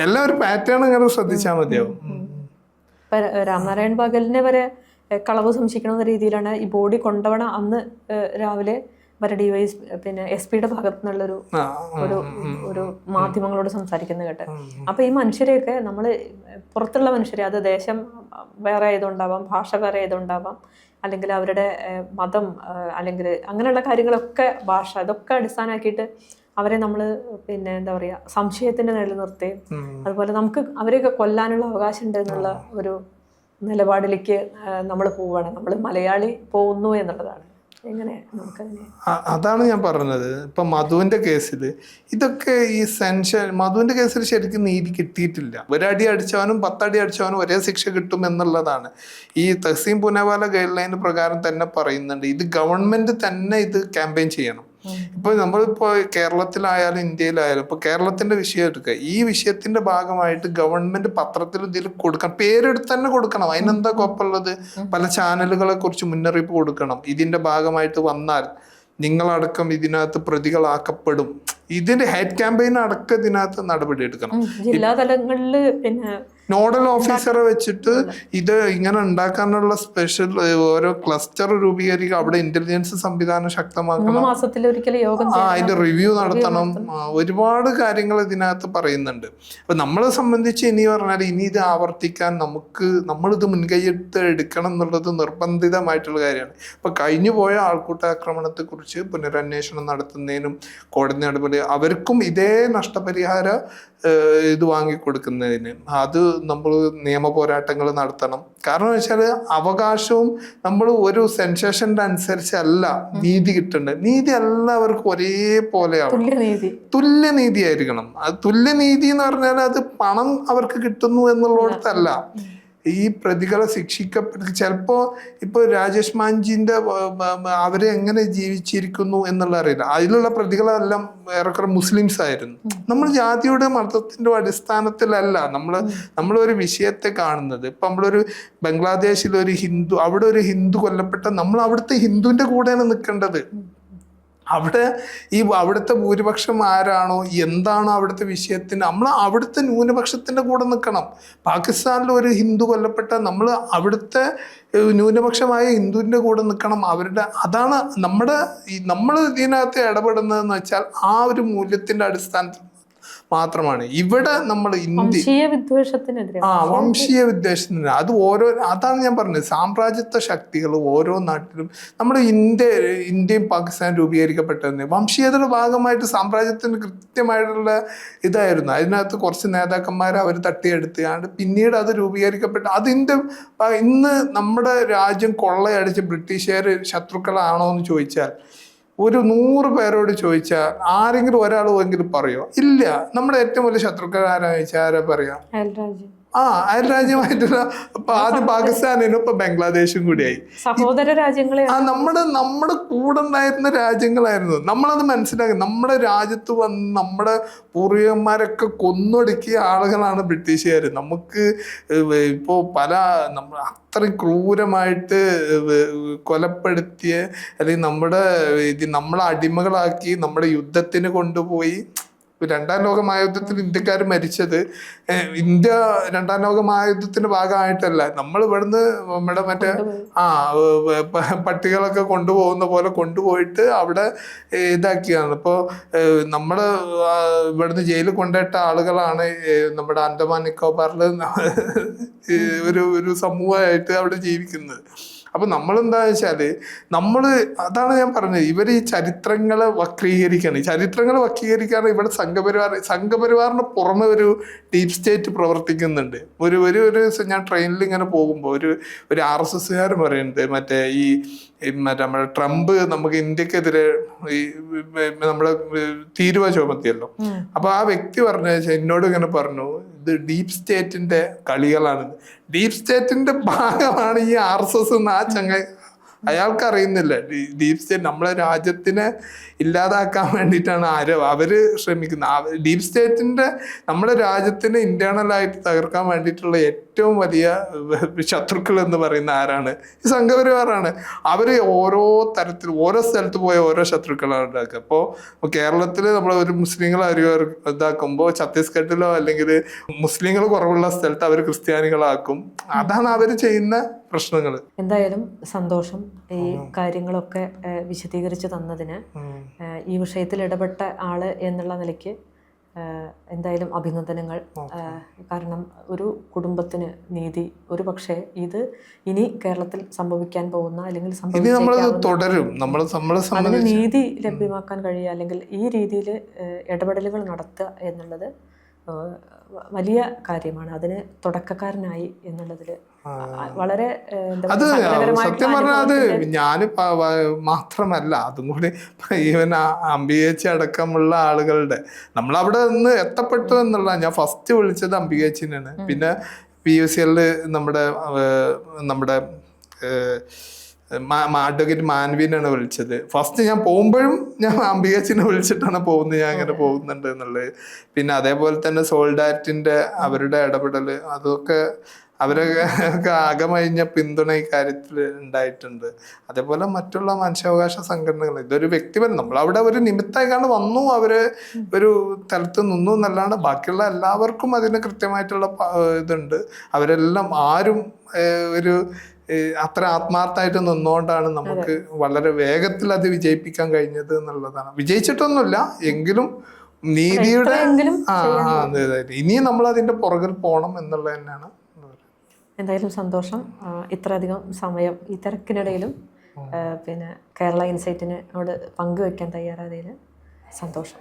എല്ലാം ഒരു പാറ്റേൺ അങ്ങനെ ശ്രദ്ധിച്ചാൽ മതിയാവും. രാംനാരായൺ ബാഗേലിനെ വരെ കളവ് സംശയിക്കണമെന്ന രീതിയിലാണ് ഈ ബോഡി കൊണ്ടവണ അന്ന് രാവിലെ വരെ പിന്നെ SP യുടെ ഭാഗത്തു നിന്നുള്ളൊരു ഒരു മാധ്യമങ്ങളോട് സംസാരിക്കുന്നത് കേട്ട്. അപ്പൊ ഈ മനുഷ്യരെയൊക്കെ നമ്മൾ പുറത്തുള്ള മനുഷ്യരെ, അത് ദേശം വേറെ ആയതുകൊണ്ടാവാം, ഭാഷ വേറെ ആയതുകൊണ്ടാവാം, അല്ലെങ്കിൽ അവരുടെ മതം അല്ലെങ്കിൽ അങ്ങനെയുള്ള കാര്യങ്ങളൊക്കെ, ഭാഷ, ഇതൊക്കെ അടിസ്ഥാനമാക്കിയിട്ട് അവരെ നമ്മൾ പിന്നെ എന്താ പറയുക സംശയത്തിന്റെ നിലനിർത്തുകയും അതുപോലെ നമുക്ക് അവരെയൊക്കെ കൊല്ലാനുള്ള അവകാശം ഉണ്ട് എന്നുള്ള ഒരു നിലപാടിലേക്ക് നമ്മൾ പോവുകയാണ്. നമ്മൾ മലയാളി പോകുന്നു എന്നുള്ളതാണ്. എങ്ങനെ നമുക്കതിനെ, അതാണ് ഞാൻ പറഞ്ഞത്. ഇപ്പൊ മധുവിന്റെ കേസിൽ ഇതൊക്കെ ഈ മധുവിന്റെ കേസിൽ ശരിക്കും നീതി കിട്ടിയിട്ടില്ല. 1 അടി അടിച്ചവനും 10 അടി അടിച്ചവനും ഒരേ ശിക്ഷ കിട്ടും എന്നുള്ളതാണ് ഈ തഹസീൻ പൂനാവാല ഗൈഡ് ലൈൻ പ്രകാരം തന്നെ പറയുന്നുണ്ട്. ഇത് ഗവൺമെന്റ് തന്നെ ഇത് ക്യാമ്പയിൻ ചെയ്യണം. ഇപ്പൊ നമ്മളിപ്പോ കേരളത്തിലായാലും ഇന്ത്യയിലായാലും ഇപ്പൊ കേരളത്തിന്റെ വിഷയം എടുക്കുക, ഈ വിഷയത്തിന്റെ ഭാഗമായിട്ട് ഗവൺമെന്റ് പത്രത്തിൽ ഇതിൽ കൊടുക്കണം, പേരെടുത്ത് തന്നെ കൊടുക്കണം. അതിനെന്താ കുഴപ്പമുള്ളത്? പല ചാനലുകളെ കുറിച്ച് മുന്നറിയിപ്പ് കൊടുക്കണം. ഇതിന്റെ ഭാഗമായിട്ട് വന്നാൽ നിങ്ങളടക്കം ഇതിനകത്ത് പ്രതികളാക്കപ്പെടും. ഇതിന്റെ ഹെഡ് ക്യാമ്പയിൻ അടക്കം ഇതിനകത്ത് നടപടി എടുക്കണം. ജില്ലാ തലങ്ങളില് പിന്നെ നോഡൽ ഓഫീസറെ വെച്ചിട്ട് ഇത് ഇങ്ങനെ ഉണ്ടാക്കാനുള്ള സ്പെഷ്യൽ ഓരോ ക്ലസ്റ്റർ രൂപീകരിക്കുക. അവിടെ ഇന്റലിജൻസ് സംവിധാനം ശക്തമാക്കണം. അതിന്റെ റിവ്യൂ നടത്തണം. ഒരുപാട് കാര്യങ്ങൾ ഇതിനകത്ത് പറയുന്നുണ്ട്. അപ്പൊ നമ്മളെ സംബന്ധിച്ച് ഇനി പറഞ്ഞാൽ ഇനി ഇത് ആവർത്തിക്കാൻ നമ്മളിത് മുൻകൈയ്യെടുത്ത് എടുക്കണം എന്നുള്ളത് നിർബന്ധിതമായിട്ടുള്ള കാര്യമാണ്. ഇപ്പൊ കഴിഞ്ഞു പോയ ആൾക്കൂട്ടാക്രമണത്തെ കുറിച്ച് പുനരന്വേഷണം നടത്തുന്നതിനും കോടതി നടപടി, അവർക്കും ഇതേ നഷ്ടപരിഹാര ഇത് വാങ്ങിക്കൊടുക്കുന്നതിന് അത് നമ്മൾ നിയമ പോരാട്ടങ്ങൾ നടത്തണം. കാരണം വെച്ചാൽ അവകാശവും നമ്മൾ ഒരു സെൻസേഷന്റെ അനുസരിച്ചല്ല നീതി കിട്ടേണ്ടത്. നീതി എല്ലാവർക്കും ഒരേപോലെയാണ്, തുല്യനീതി ആയിരിക്കണം. അത് തുല്യനീതി എന്ന് പറഞ്ഞാൽ അത് പണം അവർക്ക് കിട്ടുന്നു എന്നുള്ളിടത്തല്ല. ഈ പ്രതികളെ ചിലപ്പോ ഇപ്പൊ രാജേഷ് മാഞ്ചിന്റെ അവരെ എങ്ങനെ ജീവിച്ചിരിക്കുന്നു എന്നുള്ള അറിയില്ല. അതിലുള്ള പ്രതികളെല്ലാം ഏറെക്കുറെ മുസ്ലിംസ് ആയിരുന്നു. നമ്മൾ ജാതിയുടെ മതത്തിന്റെ അടിസ്ഥാനത്തിലല്ല നമ്മളൊരു വിഷയത്തെ കാണുന്നത്. ഇപ്പൊ നമ്മളൊരു ബംഗ്ലാദേശിലൊരു ഹിന്ദു, അവിടെ ഒരു ഹിന്ദു കൊല്ലപ്പെട്ട നമ്മൾ അവിടുത്തെ ഹിന്ദുവിന്റെ കൂടെയാണ് നിൽക്കേണ്ടത്. അവിടുത്തെ ഭൂരിപക്ഷം ആരാണോ, എന്താണോ അവിടുത്തെ വിഷയത്തിന്, നമ്മൾ അവിടുത്തെ ന്യൂനപക്ഷത്തിന്റെ കൂടെ നിൽക്കണം. പാകിസ്ഥാനിൽ ഒരു ഹിന്ദു കൊല്ലപ്പെട്ട നമ്മൾ അവിടുത്തെ ന്യൂനപക്ഷമായ ഹിന്ദുവിന്റെ കൂടെ നിൽക്കണം. അതാണ് നമ്മൾ ഇതിനകത്ത് ഇടപെടുന്നതെന്ന് വെച്ചാൽ ആ ഒരു മൂല്യത്തിന്റെ അടിസ്ഥാനത്തിൽ മാത്രമാണ്. ഇവിടെ നമ്മൾ ഇന്ത്യ വംശീയ വിദ്വേഷത്തിനെതിരെ വംശീയ വിദ്വേഷത്തിന് അതാണ് ഞാൻ പറഞ്ഞത്. സാമ്രാജ്യത്വ ശക്തികൾ ഓരോ നാട്ടിലും നമ്മുടെ ഇന്ത്യയും പാകിസ്ഥാൻ രൂപീകരിക്കപ്പെട്ടത് വംശീയതയുടെ ഭാഗമായിട്ട് സാമ്രാജ്യത്തിന് കൃത്യമായിട്ടുള്ള ഇതായിരുന്നു. അതിനകത്ത് കുറച്ച് നേതാക്കന്മാരെ അവർ തട്ടിയെടുത്തുകൊണ്ട് പിന്നീട് അത് രൂപീകരിക്കപ്പെട്ട ഇന്ന് നമ്മുടെ രാജ്യം കൊള്ളയടിച്ച് ബ്രിട്ടീഷുകാർ ശത്രുക്കളാണോ എന്ന് ചോദിച്ചാൽ ഒരു 100 പേരോട് ചോദിച്ചാൽ ആരെങ്കിലും ഒരാളെങ്കിലും പറയോ? ഇല്ല. നമ്മുടെ ഏറ്റവും വലിയ ശത്രുക്കൾ ആരാ ചോദിച്ചാൽ ആരാ പറയാ? അയൽരാജ്യമായിട്ടുള്ള ആദ്യം പാകിസ്ഥാനും ഇപ്പൊ ബംഗ്ലാദേശും കൂടിയായി. സഹോദര രാജ്യങ്ങളെ നമ്മുടെ കൂടെ ഉണ്ടായിരുന്ന രാജ്യങ്ങളായിരുന്നു. നമ്മളത് മനസ്സിലാക്കി. നമ്മുടെ രാജ്യത്ത് വന്ന് നമ്മുടെ പൂർവികന്മാരൊക്കെ കൊന്നൊടുക്കിയ ആളുകളാണ് ബ്രിട്ടീഷുകാർ. നമുക്ക് ഇപ്പോ അത്രയും ക്രൂരമായിട്ട് കൊലപ്പെടുത്തിയ അല്ലെങ്കിൽ നമ്മളെ അടിമകളാക്കി നമ്മുടെ യുദ്ധത്തിന് കൊണ്ടുപോയി. 2ാം ലോക മഹായുദ്ധത്തിൽ ഇന്ത്യക്കാർ മരിച്ചത് ഇന്ത്യ 2ാം ലോക മഹായുദ്ധത്തിന്റെ ഭാഗമായിട്ടല്ല. നമ്മൾ ഇവിടുന്ന് നമ്മുടെ പട്ടികളൊക്കെ കൊണ്ടുപോകുന്ന പോലെ കൊണ്ടുപോയിട്ട് അവിടെ ഇതാക്കിയാണ്. ഇപ്പോൾ നമ്മൾ ഇവിടുന്ന് ജയിലിൽ കൊണ്ടുപോയിട്ട ആളുകളാണ് നമ്മുടെ അന്തമാൻ നിക്കോബാറിൽ ഒരു സമൂഹമായിട്ട് അവിടെ ജീവിക്കുന്നത്. അപ്പൊ നമ്മളെന്താ വെച്ചാല് അതാണ് ഞാൻ പറഞ്ഞത്, ഇവർ ഈ ചരിത്രങ്ങളെ വക്രീകരിക്കുകയാണ്. ഈ ചരിത്രങ്ങളെ വക്രീകരിക്കാറ് ഇവിടെ സംഘപരിവാറിന് പുറമെ ഒരു ഡീപ് സ്റ്റേറ്റ് പ്രവർത്തിക്കുന്നുണ്ട്. ഒരു ഞാൻ ട്രെയിനിൽ ഇങ്ങനെ പോകുമ്പോൾ ഒരു RSSകാർ പറയുന്നുണ്ട്, നമ്മുടെ ട്രംപ് നമുക്ക് ഇന്ത്യക്കെതിരെ നമ്മുടെ തീരുവ ചുമത്തിയല്ലോ. അപ്പൊ ആ വ്യക്തി എന്നോട് ഇങ്ങനെ പറഞ്ഞു, ഇത് ഡീപ് സ്റ്റേറ്റിന്റെ കളികളാണ്. ഡീപ് സ്റ്റേറ്റിന്റെ ഭാഗമാണ് ഈ RSS എന്ന് ആ ചങ്ങായി. അയാൾക്ക് അറിയുന്നില്ല ഡീപ് സ്റ്റേറ്റ് നമ്മളെ രാജ്യത്തിനെ ഇല്ലാതാക്കാൻ വേണ്ടിയിട്ടാണ് അവര് ശ്രമിക്കുന്നത്. ഡീപ് സ്റ്റേറ്റിന്റെ നമ്മുടെ രാജ്യത്തിന് ഇന്റേണലായിട്ട് തകർക്കാൻ വേണ്ടിയിട്ടുള്ള ഏറ്റവും വലിയ ശത്രുക്കൾ എന്ന് പറയുന്ന ആരാണ്? ഈ സംഘപരിവാറാണ്. അവര് ഓരോ തരത്തിൽ ഓരോ സ്ഥലത്ത് പോയ ഓരോ ശത്രുക്കളാണ് ഉണ്ടാക്കുക. അപ്പോൾ കേരളത്തിൽ നമ്മൾ ഒരു മുസ്ലിങ്ങളെ ഇതാക്കുമ്പോൾ ഛത്തീസ്ഗഡിലോ അല്ലെങ്കിൽ മുസ്ലിങ്ങൾ കുറവുള്ള സ്ഥലത്ത് അവർ ക്രിസ്ത്യാനികളാക്കും. അതാണ് അവർ ചെയ്യുന്ന പ്രശ്നങ്ങൾ. എന്തായാലും സന്തോഷം ഈ കാര്യങ്ങളൊക്കെ വിശദീകരിച്ച് തന്നതിന്. ഈ വിഷയത്തിൽ ഇടപെട്ട ആള് എന്നുള്ള നിലയ്ക്ക് എന്തായാലും അഭിനന്ദനങ്ങൾ. കാരണം ഒരു കുടുംബത്തിന് നീതി ഒരു പക്ഷേ ഇത് ഇനി കേരളത്തിൽ സംഭവിക്കാൻ പോകുന്ന അല്ലെങ്കിൽ അതിന് നീതി ലഭ്യമാക്കാൻ കഴിയുക അല്ലെങ്കിൽ ഈ രീതിയിൽ ഇടപെടലുകൾ നടത്തുക എന്നുള്ളത് വലിയ കാര്യമാണ്. അതിന് തുടക്കക്കാരനായി എന്നുള്ളതിൽ വളരെ സത്യം പറഞ്ഞാൽ ഞാൻ മാത്രമല്ല, അതും കൂടി ഈവൻ അംബികേച്ചി അടക്കമുള്ള ആളുകളുടെ നമ്മളവിടെ നിന്ന് എത്തപ്പെട്ടു എന്നുള്ള. ഞാൻ ഫസ്റ്റ് വിളിച്ചത് അംബികേച്ചിനാണ്. പിന്നെ PUCL നമ്മുടെ അഡ്വക്കേറ്റ് മാൻവിനാണ് വിളിച്ചത്. ഫസ്റ്റ് ഞാൻ പോകുമ്പോഴും ഞാൻ അംബികേച്ചിനെ വിളിച്ചിട്ടാണ് പോകുന്നത്, ഞാൻ അങ്ങനെ പോകുന്നുണ്ട് എന്നുള്ളത്. പിന്നെ അതേപോലെ തന്നെ സോൾഡാറ്റിന്റെ അവരുടെ ഇടപെടൽ, അതൊക്കെ അവരൊക്കെ അകമഴിഞ്ഞ പിന്തുണ ഈ കാര്യത്തിൽ ഉണ്ടായിട്ടുണ്ട്. അതേപോലെ മറ്റുള്ള മനുഷ്യാവകാശ സംഘടനകൾ. ഇതൊരു വ്യക്തിപരം, നമ്മളവിടെ ഒരു നിമിത്തമായിക്കാണ്ട് വന്നു, അവര് ഒരു തലത്ത് നിന്നു എന്നല്ലാണ്ട് ബാക്കിയുള്ള എല്ലാവർക്കും അതിന് കൃത്യമായിട്ടുള്ള ഇതുണ്ട്. അവരെല്ലാം ആരും അത്ര ആത്മാർത്ഥമായിട്ട് നിന്നുകൊണ്ടാണ് നമുക്ക് വളരെ വേഗത്തിൽ അത് വിജയിപ്പിക്കാൻ കഴിഞ്ഞത് എന്നുള്ളതാണ്. വിജയിച്ചിട്ടൊന്നുമില്ല എങ്കിലും നീതിയുടെ ഇനിയും നമ്മൾ അതിന്റെ പുറകിൽ പോകണം എന്നുള്ളത് തന്നെയാണ്. എന്തായാലും സന്തോഷം. ഇത്രയധികം സമയം ഈ തിരക്കിനിടയിലും പിന്നെ കേരള ഇൻസൈറ്റിനോട് പങ്കുവെക്കാൻ തയ്യാറായതിൽ സന്തോഷം.